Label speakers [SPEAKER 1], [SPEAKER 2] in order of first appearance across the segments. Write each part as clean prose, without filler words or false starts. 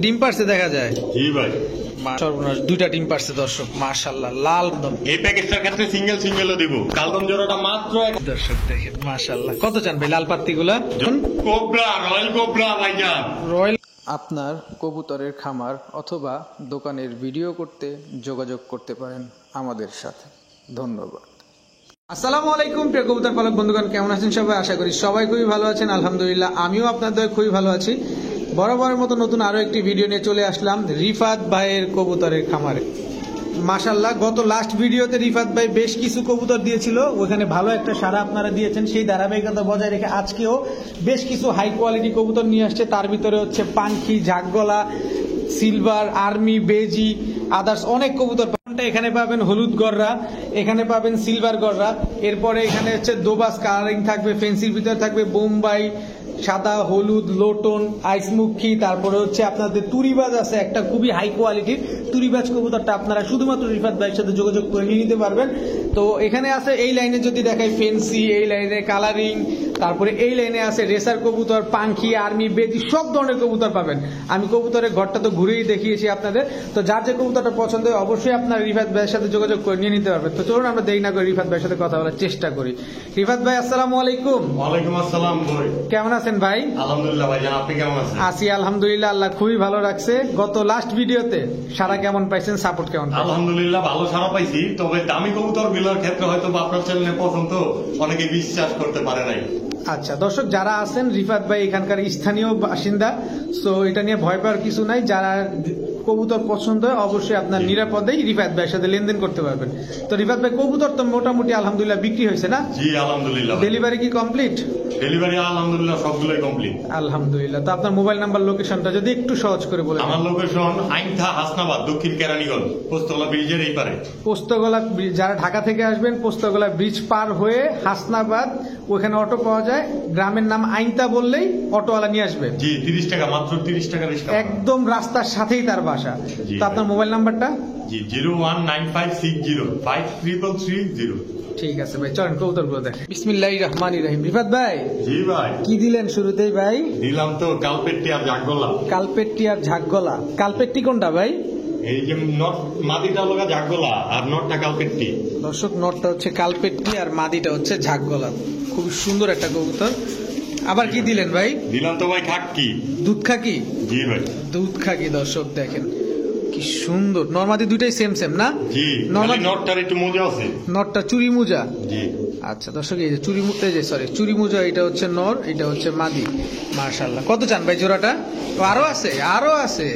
[SPEAKER 1] ডিম পারছে দেখা যায়।
[SPEAKER 2] জি ভাই,
[SPEAKER 1] সর্বনাশ, দুইটা ডিম পারছে দর্শক, মাশাআল্লাহ লাল একদম।
[SPEAKER 2] এই প্যাকেজটার ক্ষেত্রে সিঙ্গেলও দিব। কালদম জোড়াটা মাত্র
[SPEAKER 1] দর্শক দেখেন মাশাআল্লাহ। কত চান ভাই লাল পাত্তিগুলা?
[SPEAKER 2] কোবরা, রয়্যাল কোবরা ভাইজান।
[SPEAKER 1] রয়্যাল। আপনার কবুতরের খামার অথবা দোকানের ভিডিও করতে যোগাযোগ করতে পারেন আমাদের সাথে। ধন্যবাদ। আসসালামু আলাইকুম প্রিয় কবুতর পালক বন্ধুগণ, কেমন আছেন সবাই? আশা করি সবাই খুবই ভালো আছেন। আলহামদুলিল্লাহ আমিও আপনাদের খুবই ভালো আছি। বরাবরের মতো নতুন আরো একটি ভিডিও নিয়ে চলে আসলাম রিফাত ভাইয়ের কবুতরের খামারে। মাশাআল্লাহ, গত লাস্ট ভিডিওতে রিফাত ভাই বেশ কিছু কবুতর দিয়েছিল, ওখানে ভালো একটা সাড়া আপনারা দিয়েছেন। সেই ধারাবাহিকতা বজায় রেখে আজকেও বেশ কিছু হাই কোয়ালিটি কবুতর নিয়ে আসছে। তার ভিতরে হচ্ছে পাঙ্খি, ঝাকগলা, সিলভার, আর্মি, বেজি, আদার্স অনেক কবুতর। এখানে পাবেন হলুদ গররা, এখানে পাবেন সিলভার গররা, এরপরে এখানে হচ্ছে দোবাস কালারিং থাকবে, ফেন্সির ভিতরে থাকবে বোম্বাই, সাদা, হলুদ, লোটন, আইসমুখী, তারপরে হচ্ছে আপনাদের তুরিবাজ আছে একটা খুবই হাই কোয়ালিটির তুরিবাজ কবুতরটা আপনারা শুধুমাত্র রিফাত ভাইয়ের সাথে যোগাযোগ করে নিয়ে নিতে পারবেন। তো এখানে আছে এই লাইনে যদি দেখাই ফেন্সি, এই লাইনে কালারিং, তারপরে এই লাইনে আছে রেসার কবুতর, পাঙ্খি, আর্মি, বেজি, সব ধরনের কবুতর পাবেন। আমি কবুতরের ঘরটা তো ঘুরেই দেখিয়েছি আপনাদের। তো যার যে কবুতরটা পছন্দ হয় অবশ্যই আপনার রিফাত ভাইয়ের সাথে যোগাযোগ করে নিয়ে নিতে পারবেন। তো চলুন আমরা দেরি না করে রিফাত ভাইয়ের সাথে কথা বলার চেষ্টা করি। রিফাত ভাই আসসালামু আলাইকুম।
[SPEAKER 2] ওয়ালাইকুম আসসালাম ভাই,
[SPEAKER 1] কেমন আছেন ভাই?
[SPEAKER 2] আলহামদুলিল্লাহ ভাইজান, আপনি কেমন আছেন?
[SPEAKER 1] আছি আলহামদুলিল্লাহ, আল্লাহ খুবই ভালো রাখছে। গত লাস্ট ভিডিওতে সারা কেমন পাইছেন, সাপোর্ট কেমন পাইছেন?
[SPEAKER 2] আলহামদুলিল্লাহ ভালো সারা পাইছি, তবে দামি কবুতর গুলোর ক্ষেত্রে হয়তো আপনার চ্যানেলে পছন্দ অনেকে বিশ্বাস করতে পারে নাই।
[SPEAKER 1] আচ্ছা দর্শক, যারা আছেন রিফাত ভাই এখানকার স্থানীয় বাসিন্দা, সো এটা নিয়ে ভয় পাওয়ার কিছু নাই। যারা কবুতর পছন্দ হয় অবশ্যই আপনার নিরাপদেই রিফাত ভাইয়ের সাথে লেনদেন করতে পারবেন। তো রিফাত ভাই কবুতর তো মোটামুটি আলহামদুলিল্লাহ বিক্রি হয়েছে না?
[SPEAKER 2] জি আলহামদুলিল্লাহ।
[SPEAKER 1] ডেলিভারি কি কমপ্লিট?
[SPEAKER 2] ডেলিভারি আলহামদুলিল্লাহ সবগুলোই কমপ্লিট।
[SPEAKER 1] আলহামদুলিল্লাহ। তো আপনার মোবাইল নাম্বার, লোকেশনটা যদি একটু সহজ করে বলেন।
[SPEAKER 2] আমার লোকেশন আইনথা, হাসনাবাদ, দক্ষিণ কেরানীগঞ্জ, পোস্তগোলা ব্রিজের এই পারে।
[SPEAKER 1] পোস্তগোলা, যারা ঢাকা থেকে আসবেন পোস্তগোলা ব্রিজ পার হয়ে হাসনাবাদ, ওখানে অটো পাওয়া যায়। গ্রামের নাম আইনতা বললেই অটোওয়ালা নিয়ে আসবে।
[SPEAKER 2] জি 30 টাকা, মাত্র 30 টাকা রিক্সা।
[SPEAKER 1] একদম রাস্তার সাথেই তার বাসা। তো আপনার মোবাইল নাম্বারটা?
[SPEAKER 2] জি 01956053330।
[SPEAKER 1] ঠিক আছে ভাই, চলেন কবুতর গুলো দেখেন। বিসমিল্লাহির রহমানির রহিম। রিফাত ভাই
[SPEAKER 2] জি ভাই,
[SPEAKER 1] কি দিলেন শুরুতেই ভাই?
[SPEAKER 2] দিলাম তো কালপেট্টি আর ঝাকগলা।
[SPEAKER 1] কালপেট্টি আর ঝাকগলা। কালপেট্টি কোনটা ভাই?
[SPEAKER 2] এই যে নট মাদিটা লগা ঝাকগলা আর নটটা কালপেট্টি।
[SPEAKER 1] দর্শক, নটটা হচ্ছে কালপেট্টি আর মাদিটা হচ্ছে ঝাকগলা। খুব সুন্দর একটা কবুতর। আবার কি দিলেন ভাই?
[SPEAKER 2] দিলাম তো ভাই খাকি,
[SPEAKER 1] দুধ খাকি।
[SPEAKER 2] জি ভাই,
[SPEAKER 1] দুধ খাকি। দর্শক দেখেন কি সুন্দর। নরমাদি দুইটাই সেম সেম না?
[SPEAKER 2] জি।
[SPEAKER 1] নরমাদি
[SPEAKER 2] নটটার একটু মোজা আছে।
[SPEAKER 1] নটটা চুরি মুজা।
[SPEAKER 2] জি
[SPEAKER 1] আচ্ছা দর্শক, এই যে চুরি মুজা, এটা হচ্ছে নর, এটা হচ্ছে মাদি। মাশাআল্লাহ। কত চান ভাই জোড়াটা? আরো আছে, আরো আছে।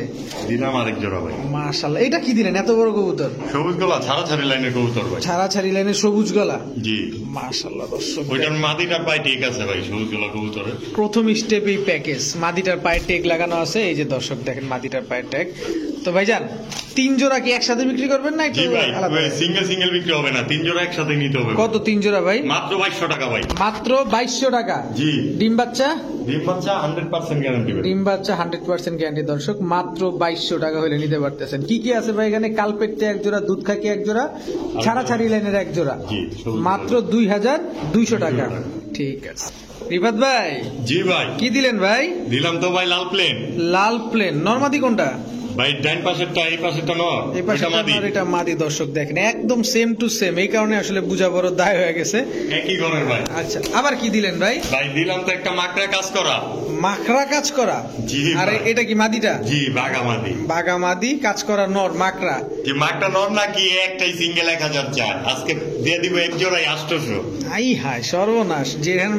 [SPEAKER 2] দিলাম আরেক জোড়া ভাই।
[SPEAKER 1] মাশাআল্লাহ। এটা কি দিলেন এত বড় কবুতর?
[SPEAKER 2] সবুজ গলা, ছাড়াছাড়ি লাইনের কবুতর ভাই।
[SPEAKER 1] ছাড়াছাড়ি লাইনের সবুজ গলা।
[SPEAKER 2] জি
[SPEAKER 1] মাশাআল্লাহ দর্শক।
[SPEAKER 2] ওইটার মাদিটার পায়ে ঠিক আছে ভাই, সবুজ গলা কবুতরের
[SPEAKER 1] প্রথম স্টেপেই প্যাকেজ, মাদিটার পায়ে টেগ লাগানো আছে। এই যে দর্শক দেখেন মাদিটার পায়ে ট্যাগ। তো ভাইজান 3 জোড়া কি একসাথে বিক্রি করবেন না?
[SPEAKER 2] জি ভাই, সিঙ্গেল বিক্রি হবে না, 3 জোড়া একসাথে নিতে হবে।
[SPEAKER 1] কত 3 জোড়া ভাই?
[SPEAKER 2] মাত্র 2200 টাকা ভাই।
[SPEAKER 1] মাত্র 2200 টাকা।
[SPEAKER 2] জি।
[SPEAKER 1] ডিম বাচ্চা?
[SPEAKER 2] ডিম বাচ্চা 100% গ্যারান্টি ভাই।
[SPEAKER 1] ডিম বাচ্চা 100% গ্যারান্টি। দর্শক মাত্র 2200 টাকা হলে নিতে পারতেছেন। কি কি আছে ভাই এখানে? কালপেট্টি এক জোড়া, দুধ খাকি এক জোড়া, ছাড়াছাড়ি লাইনের এক জোড়া।
[SPEAKER 2] জি,
[SPEAKER 1] মাত্র 2200 টাকা। ঠিক আছে রিফাত ভাই।
[SPEAKER 2] জি ভাই,
[SPEAKER 1] কি দিলেন ভাই?
[SPEAKER 2] দিলাম তো ভাই লাল প্লেন।
[SPEAKER 1] লাল প্লেন। নরমাদি কোনটা
[SPEAKER 2] ভাই? ডান পাশেরটা, এই পাশেরটা নর,
[SPEAKER 1] এই পাশে এটা মাদি। দর্শক দেখেন একদম সেম টু সেম, এই কারণে আসলে বুঝা বড় দায় হয়ে গেছে।
[SPEAKER 2] একই ঘরের ভাই।
[SPEAKER 1] আচ্ছা, আবার কি দিলেন ভাই?
[SPEAKER 2] ভাই দিলাম তো একটা মাকড়া কাজ করা।
[SPEAKER 1] মাকড়া কাজ করা?
[SPEAKER 2] জি।
[SPEAKER 1] আরে এটা কি মাদিটা?
[SPEAKER 2] জি বাগামাদি।
[SPEAKER 1] বাগামাদি কাজ করা নর মাকড়া।
[SPEAKER 2] যে মাকড়া নর নাকি একটাই সিঙ্গেল 1000 চার, আজকে দিয়ে দিব এক জোড়াই 800।
[SPEAKER 1] আই হায় সর্বনাশ, যেখানে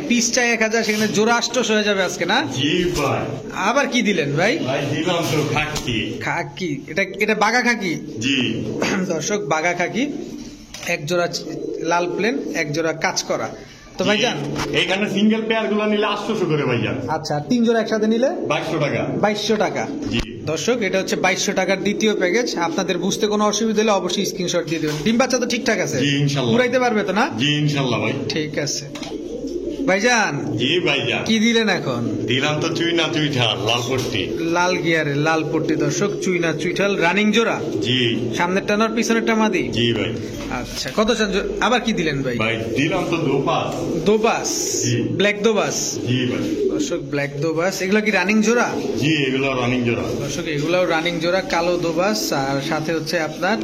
[SPEAKER 1] পিস চাই 1000 সেখানে জোড়া 800 হয়ে যাবে আজকে না?
[SPEAKER 2] জি ভাই।
[SPEAKER 1] আবার কি দিলেন ভাই?
[SPEAKER 2] ভাই দিলাম তো খাকি।
[SPEAKER 1] খাকি। এটা বাগা খাকি।
[SPEAKER 2] জি
[SPEAKER 1] দর্শক বাগা খাকি, এক জোড়া লাল প্লেন, এক জোড়া কাজ করা। তো ভাইজান
[SPEAKER 2] এইখানে সিঙ্গেল পেয়ার গুলো নিলে 800 করে ভাইজান।
[SPEAKER 1] আচ্ছা, 3 জোড়া একসাথে নিলে
[SPEAKER 2] 2200 টাকা।
[SPEAKER 1] 2200 টাকা।
[SPEAKER 2] জি
[SPEAKER 1] দর্শক, এটা হচ্ছে 2200 টাকার দ্বিতীয় প্যাকেজ। আপনাদের বুঝতে কোনো অসুবিধা হলে অবশ্যই স্ক্রিনশট দিয়ে দেবেন। ডিম বাচ্চা তো ঠিকঠাক আছে?
[SPEAKER 2] জি ইনশাআল্লাহ।
[SPEAKER 1] উড়াইতে পারবে তো না?
[SPEAKER 2] জি ইনশাআল্লাহ ভাই।
[SPEAKER 1] ঠিক আছে। ভাইজান
[SPEAKER 2] জি ভাইজান,
[SPEAKER 1] কি দিলেন এখন?
[SPEAKER 2] দিলাম তো চুইনা চুইঠাল লাল পট্টি।
[SPEAKER 1] লাল গিয়ারে লাল পট্টি দর্শক, চুইনা চুইঠাল রানিং জোড়া,
[SPEAKER 2] জি
[SPEAKER 1] সামনের টানার পিছনের টামাদি।
[SPEAKER 2] জি ভাই।
[SPEAKER 1] আচ্ছা, কত চান? আবার কি দিলেন ভাই?
[SPEAKER 2] ভাই দিলাম তো দোপাস।
[SPEAKER 1] দোবাস,
[SPEAKER 2] জি।
[SPEAKER 1] ব্ল্যাক দোবাস
[SPEAKER 2] জি ভাই।
[SPEAKER 1] দর্শক, ব্ল্যাক দোবাস। এগুলো কি রানিং জোড়া?
[SPEAKER 2] জি এগুলো রানিং জোড়া।
[SPEAKER 1] দর্শক এগুলাও রানিং জোড়া, কালো দোবাস আর সাথে হচ্ছে আপনার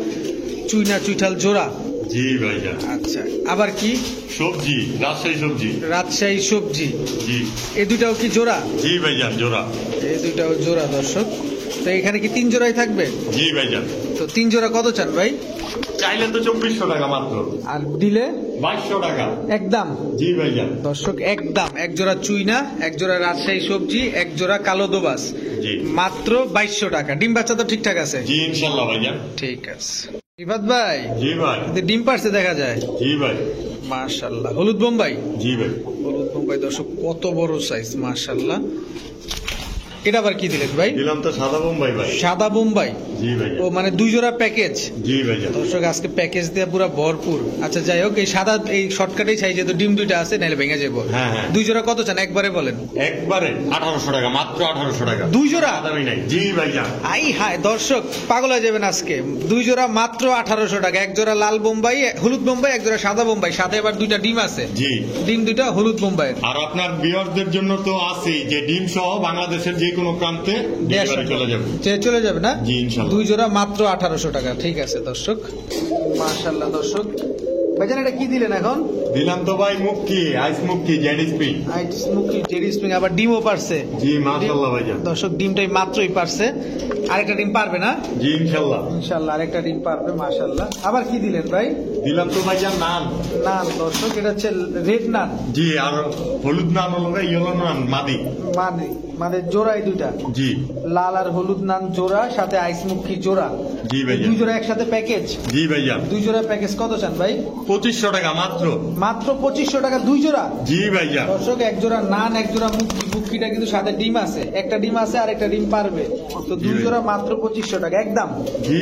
[SPEAKER 1] চুইনা চুইঠাল জোড়া।
[SPEAKER 2] জি ভাইজান।
[SPEAKER 1] আচ্ছা, আবার কি?
[SPEAKER 2] সবজি, রাজশাহী সবজি।
[SPEAKER 1] রাজশাহী সবজি।
[SPEAKER 2] জি
[SPEAKER 1] এই দুটাও কি জোড়া?
[SPEAKER 2] জি ভাইজান জোড়া।
[SPEAKER 1] এই দুটাও জোড়া দর্শক। তো এখানে কি 3 জোড়াই থাকবে?
[SPEAKER 2] জি ভাইজান।
[SPEAKER 1] তো 3 জোড়া কত চান ভাই?
[SPEAKER 2] চাইলে তো 2400 টাকা মাত্র।
[SPEAKER 1] আর দিলে
[SPEAKER 2] 2200 টাকা।
[SPEAKER 1] একদম।
[SPEAKER 2] জি ভাইজান।
[SPEAKER 1] দর্শক একদম, এক জোড়া চুইনা, এক জোড়া রাজশাহী সবজি, এক জোড়া কালো দোবাস,
[SPEAKER 2] জি
[SPEAKER 1] মাত্র 2200 টাকা। ডিম বাচ্চা তো ঠিকঠাক আছে?
[SPEAKER 2] জি ইনশাল্লাহ ভাইজান।
[SPEAKER 1] ঠিক আছে। রিফাত ভাই,
[SPEAKER 2] জি ভাই।
[SPEAKER 1] এতে ডিম পারছে দেখা যায়।
[SPEAKER 2] জি ভাই।
[SPEAKER 1] মাশাআল্লাহ। হলুদ বোম্বাই।
[SPEAKER 2] জি ভাই।
[SPEAKER 1] হলুদ বোম্বাই দর্শক, কত বড় সাইজ, মাশাআল্লাহ। এটা আবার কি দিলেন ভাই?
[SPEAKER 2] দিলাম তো সাদা বোম্বাই ভাই।
[SPEAKER 1] সাদা বোম্বাই।
[SPEAKER 2] জি ভাইজান।
[SPEAKER 1] ও মানে 2 জোড়া প্যাকেজ।
[SPEAKER 2] জি ভাইজান।
[SPEAKER 1] দর্শক আজকে প্যাকেজ দিয়ে পুরো ভরপুর। আচ্ছা যাই হোক, এই সাদা এই শর্টকাটেই চাই, যেহেতু ডিম দুইটা আছে, নাহলে ভেঙে যাবো।
[SPEAKER 2] হ্যাঁ, হ্যাঁ।
[SPEAKER 1] 2 জোড়া কত চান একবারে বলেন?
[SPEAKER 2] একবারে 1800 টাকা, মাত্র 1800 টাকা।
[SPEAKER 1] 2 জোড়া?
[SPEAKER 2] দামি নাই। জি ভাইজান।
[SPEAKER 1] আই হায় দর্শক, পাগল হয়ে যাবেন আজকে। 2 জোড়া মাত্র 1800 টাকা। এক জোড়া লাল বোম্বাই, হলুদ বোম্বাই, এক জোড়া সাদা বোম্বাই, সাথে আবার 2টা ডিম আছে।
[SPEAKER 2] জি।
[SPEAKER 1] ডিম 2টা হলুদ বোম্বাইয়ের।
[SPEAKER 2] আর আপনার বিয়ারদের জন্য তো আছেই যে ডিম সহ বাংলাদেশের যে কোনো প্রান্তে ডেলিভারি চলে যাবে।
[SPEAKER 1] চলে যাবে না?
[SPEAKER 2] জি, ইনশাআল্লাহ।
[SPEAKER 1] 2 জোড়া মাত্র 1800 টাকা। ঠিক আছে দর্শক, মাশাআল্লাহ। দর্শক ভাইজান, এটা কি দিলেন এখন?
[SPEAKER 2] দিলাম তো ভাই মুক্কি, আইস মুক্কি, জেডিসপি।
[SPEAKER 1] স্মোকি জেরি স্প্রিং, আবার ডিমও পারছে।
[SPEAKER 2] জি মাশাআল্লাহ ভাইজান।
[SPEAKER 1] দর্শক ডিমটাই মাত্রই পারছে, আরেকটা ডিম পারবে না?
[SPEAKER 2] জি ইনশাআল্লাহ।
[SPEAKER 1] ইনশাআল্লাহ আরেকটা ডিম পারবে, মাশাআল্লাহ। আবার কি দিলেন ভাই?
[SPEAKER 2] দিলাম তো ভাইজান নান।
[SPEAKER 1] নান দর্শক, এটা হচ্ছে রেড নান।
[SPEAKER 2] জি, আর হলুদ নান হলো ইয়েলো নান মাদি।
[SPEAKER 1] মানে মানে জোড়া এই দুইটা,
[SPEAKER 2] জি
[SPEAKER 1] লাল আর হলুদ নান জোড়া, সাথে আইসমুখী জোড়া।
[SPEAKER 2] জি ভাইজান।
[SPEAKER 1] 2 জোড়া একসাথে প্যাকেজ।
[SPEAKER 2] জি ভাইজান।
[SPEAKER 1] 2 জোড়া প্যাকেজ কত চান ভাই?
[SPEAKER 2] 2500 টাকা মাত্র।
[SPEAKER 1] মাত্র 2500 টাকা 2 জোড়া।
[SPEAKER 2] জি ভাইজান।
[SPEAKER 1] দর্শক এক জোড়া নান, এক জোড়া মুখি। মুখিটা কিন্তু সাথে ডিম আছে, একটা ডিম আছে আর একটা ডিম পারবে। তো 2 জোড়া মাত্র 2500 টাকা একদম।
[SPEAKER 2] জি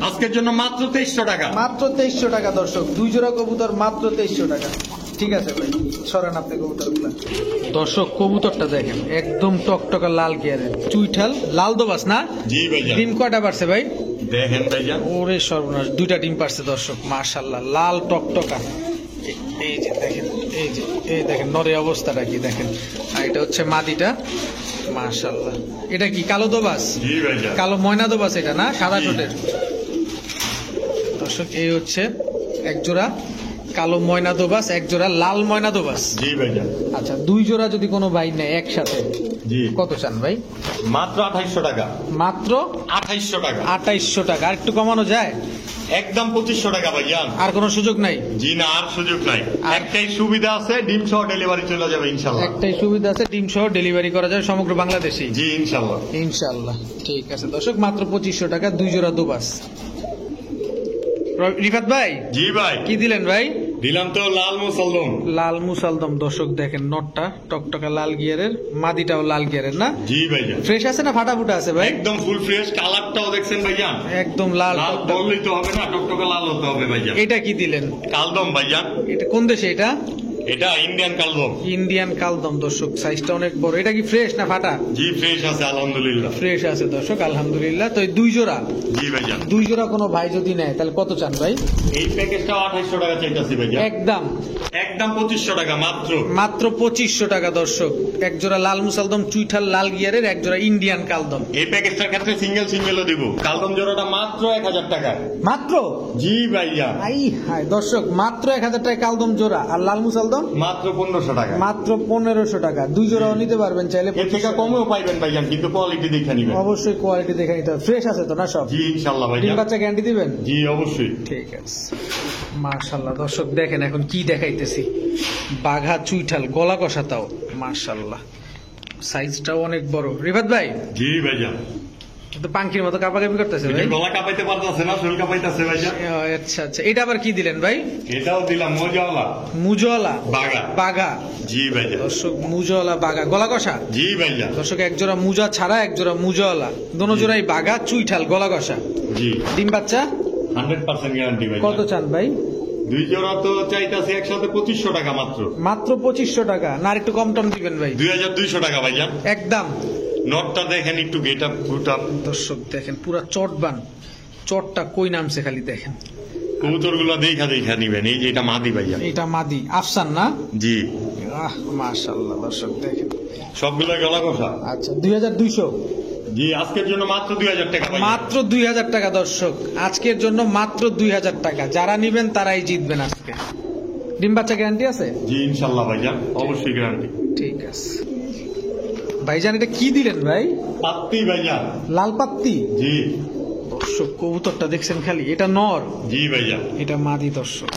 [SPEAKER 2] আজকের জন্য মাত্র 2300 টাকা।
[SPEAKER 1] মাত্র 2300 টাকা দর্শক, 2 জোড়া কবুতর মাত্র 2300 টাকা। ঠিক আছে ভাই, সরান আপনি কবুতরগুলো। দর্শক কবুতরটা দেখেন, একদম টকটকা লাল গিয়ারের চুইঠাল, লাল দোবাস না?
[SPEAKER 2] জি ভাইজান।
[SPEAKER 1] ডিম কয়টা পারছে ভাই?
[SPEAKER 2] দেখেন ভাইজান।
[SPEAKER 1] ওরে সর্বনাশ, 2টা ডিম পারছে দর্শক, মাশাআল্লাহ। লাল টকটকা, এই যে দেখেন, এই দেখেন নরে অবস্থাটা কি দেখেন। আর এটা হচ্ছে মাদিটা, মাশাআল্লাহ। এটা কি কালো দোবাস?
[SPEAKER 2] জি ভাইজান।
[SPEAKER 1] কালো ময়না দোবাস এটা না, সাদা
[SPEAKER 2] জি।
[SPEAKER 1] ঠোঁটের। দর্শক এই হচ্ছে এক জোড়া কালো ময়না দোবাস, এক জোড়া লাল ময়না দোবাস।
[SPEAKER 2] জি ভাইজান।
[SPEAKER 1] আচ্ছা, 2 জোড়া যদি কোনো ভাই নেয় একসাথে,
[SPEAKER 2] জি
[SPEAKER 1] কত চান ভাই?
[SPEAKER 2] মাত্র 2800 টাকা।
[SPEAKER 1] মাত্র
[SPEAKER 2] 2800 টাকা।
[SPEAKER 1] 2800 টাকা। আর একটু কমানো যায়?
[SPEAKER 2] একদম 2500 টাকা ভাইজান।
[SPEAKER 1] আর কোনো সুযোগ নাই?
[SPEAKER 2] জি না, আর সুযোগ নাই।
[SPEAKER 1] আর-
[SPEAKER 2] একটাই সুবিধা আছে, ডিম সহ ডেলিভারি চলে যাবে ইনশাল্লাহ।
[SPEAKER 1] একটাই সুবিধা আছে, ডিম সহ ডেলিভারি করা যায় সমগ্র বাংলাদেশে।
[SPEAKER 2] জি ইনশাল্লাহ।
[SPEAKER 1] ইনশাআল্লাহ। ঠিক আছে দর্শক, মাত্র 2500 টাকা 2 জোড়া দোবাস। রিফাত ভাই,
[SPEAKER 2] জি ভাই।
[SPEAKER 1] কি দিলেন ভাই?
[SPEAKER 2] দিলাম তো লাল মুসলদম।
[SPEAKER 1] লাল মুসালদম। দর্শক দেখেন নটটা টকটকা লাল গিয়ারের, মাদিটাও লাল গিয়ারের না?
[SPEAKER 2] জি ভাইজান।
[SPEAKER 1] ফ্রেশ আছে না ফাটাফুটা আছে ভাই?
[SPEAKER 2] একদম ফুল ফ্রেশ। কালারটাও দেখছেন ভাইজান।
[SPEAKER 1] একদম লাল
[SPEAKER 2] লাল
[SPEAKER 1] টকটকা।
[SPEAKER 2] বললেই তো হবে না, টকটকে লাল হতে হবে ভাইজান।
[SPEAKER 1] এটা কি দিলেন?
[SPEAKER 2] কালদম ভাইজান।
[SPEAKER 1] এটা কোন দেশে এটা?
[SPEAKER 2] এটা ইন্ডিয়ান কালদম।
[SPEAKER 1] ইন্ডিয়ান কালদম। দর্শক সাইজটা অনেক বড়। এটা কি ফ্রেশ না ফাটা?
[SPEAKER 2] জি ফ্রেশ আছে আলহামদুলিল্লাহ।
[SPEAKER 1] ফ্রেশ আছে দর্শক, আলহামদুলিল্লাহ। তো এই 2 জোড়া,
[SPEAKER 2] জি ভাইজান।
[SPEAKER 1] 2 জোড়া কোনো ভাই যদি নেয় তাহলে কত চান ভাই?
[SPEAKER 2] এই প্যাকেজটা 2800 টাকা চাইতাছি ভাইজান।
[SPEAKER 1] একদম
[SPEAKER 2] একদম 2500 টাকা মাত্র।
[SPEAKER 1] মাত্র 2500 টাকা দর্শক। এক জোড়া লাল মুসালদম চুইঠাল লাল গিয়ারের, এক জোড়া ইন্ডিয়ান কালদম।
[SPEAKER 2] এই প্যাকেজটার ক্ষেত্রে সিঙ্গেলও দিব। কালদম জোড়াটা মাত্র 1000 টাকা।
[SPEAKER 1] মাত্র?
[SPEAKER 2] জি ভাইজান।
[SPEAKER 1] আই হায় দর্শক, মাত্র 1000 টাকা কালদম জোড়া। আর লাল মুসালদম
[SPEAKER 2] মাত্র 1500 টাকা।
[SPEAKER 1] মাত্র 1500 টাকা। 2 জোড়াও নিতে পারবেন চাইলে।
[SPEAKER 2] এর থেকে কমেও পাইবেন ভাইজান, কিন্তু কোয়ালিটি দেখে নিবেন।
[SPEAKER 1] অবশ্যই কোয়ালিটি দেখে নিতে হবে। ফ্রেশ আছে তো না সব?
[SPEAKER 2] জি ইনশাল্লাহ
[SPEAKER 1] ডিম
[SPEAKER 2] ভাইজান।
[SPEAKER 1] বাচ্চা গ্যারান্টি দিবেন?
[SPEAKER 2] জি অবশ্যই।
[SPEAKER 1] ঠিক আছে, মাশাআল্লাহ। দর্শক দেখেন এখন কি দেখাইতেছি, বাঘা চুইঠাল, গলা কষা তাও, মাশাআল্লাহ। সাইজটাও অনেক বড়। রিফাত ভাই,
[SPEAKER 2] জি ভাইজান।
[SPEAKER 1] কিন্তু পাঙ্খির মতো কাপাকাপি করতেছে ভাই।
[SPEAKER 2] গলা কাঁপাইতে পারতেছে না, শরীর কাঁপাইতেছে ভাইজান।
[SPEAKER 1] আচ্ছা আচ্ছা, এটা আবার কি দিলেন ভাই?
[SPEAKER 2] এটাও দিলাম মজাওয়ালা
[SPEAKER 1] মুজওয়ালা
[SPEAKER 2] বাগা।
[SPEAKER 1] বাঘা।
[SPEAKER 2] জি ভাইজান।
[SPEAKER 1] দর্শক মুজওয়ালা বাঘা, গলা কষা।
[SPEAKER 2] জি ভাইজান।
[SPEAKER 1] দর্শক এক জোড়া মুজা ছাড়া, এক জোড়া মুজওয়ালা, দোনো জোড়াই বাঘা চুইঠাল গলা কষা।
[SPEAKER 2] জি
[SPEAKER 1] ডিম বাচ্চা
[SPEAKER 2] 100% গ্যারান্টি ভাইজান।
[SPEAKER 1] কত চান ভাই?
[SPEAKER 2] দুই জোড়া তো চাইতাছি একসাথে 2500 টাকা মাত্র।
[SPEAKER 1] মাত্র 2500 টাকা, না আর একটু কম টম দিবেন ভাই?
[SPEAKER 2] 2200 টাকা ভাইজান।
[SPEAKER 1] একদম।
[SPEAKER 2] নটটা দেখেন একটু গেট আপ গুট আপ।
[SPEAKER 1] দর্শক দেখেন পুরা চটবান, চটটা কই নামছে খালি দেখেন।
[SPEAKER 2] কবুতর গুলা দেখা নিবেন। এই যে এটা মাদি ভাইজান।
[SPEAKER 1] এটা মাদি আফসান না?
[SPEAKER 2] জি।
[SPEAKER 1] আহ মাশাআল্লাহ দর্শক দেখেন
[SPEAKER 2] সবগুলা গলা কষা।
[SPEAKER 1] আচ্ছা 2200।
[SPEAKER 2] জি আজকের জন্য মাত্র 2000 টাকা ভাইজান।
[SPEAKER 1] মাত্র 2000 টাকা দর্শক, আজকের জন্য মাত্র 2000 টাকা। যারা নিবেন তারাই জিতবেন আজকে। ডিম বাচ্চা গ্যারান্টি আছে?
[SPEAKER 2] জি ইনশাআল্লাহ ভাইজান, অবশ্যই গ্যারান্টি।
[SPEAKER 1] ঠিক আছে ভাইজান। এটা কি দিলেন ভাই?
[SPEAKER 2] পাত্তি ভাইজান।
[SPEAKER 1] লাল পাত্তি?
[SPEAKER 2] জি।
[SPEAKER 1] দর্শক কবুতরটা দেখছেন খালি, এটা নর?
[SPEAKER 2] জি ভাইজান।
[SPEAKER 1] এটা মাদি দর্শক।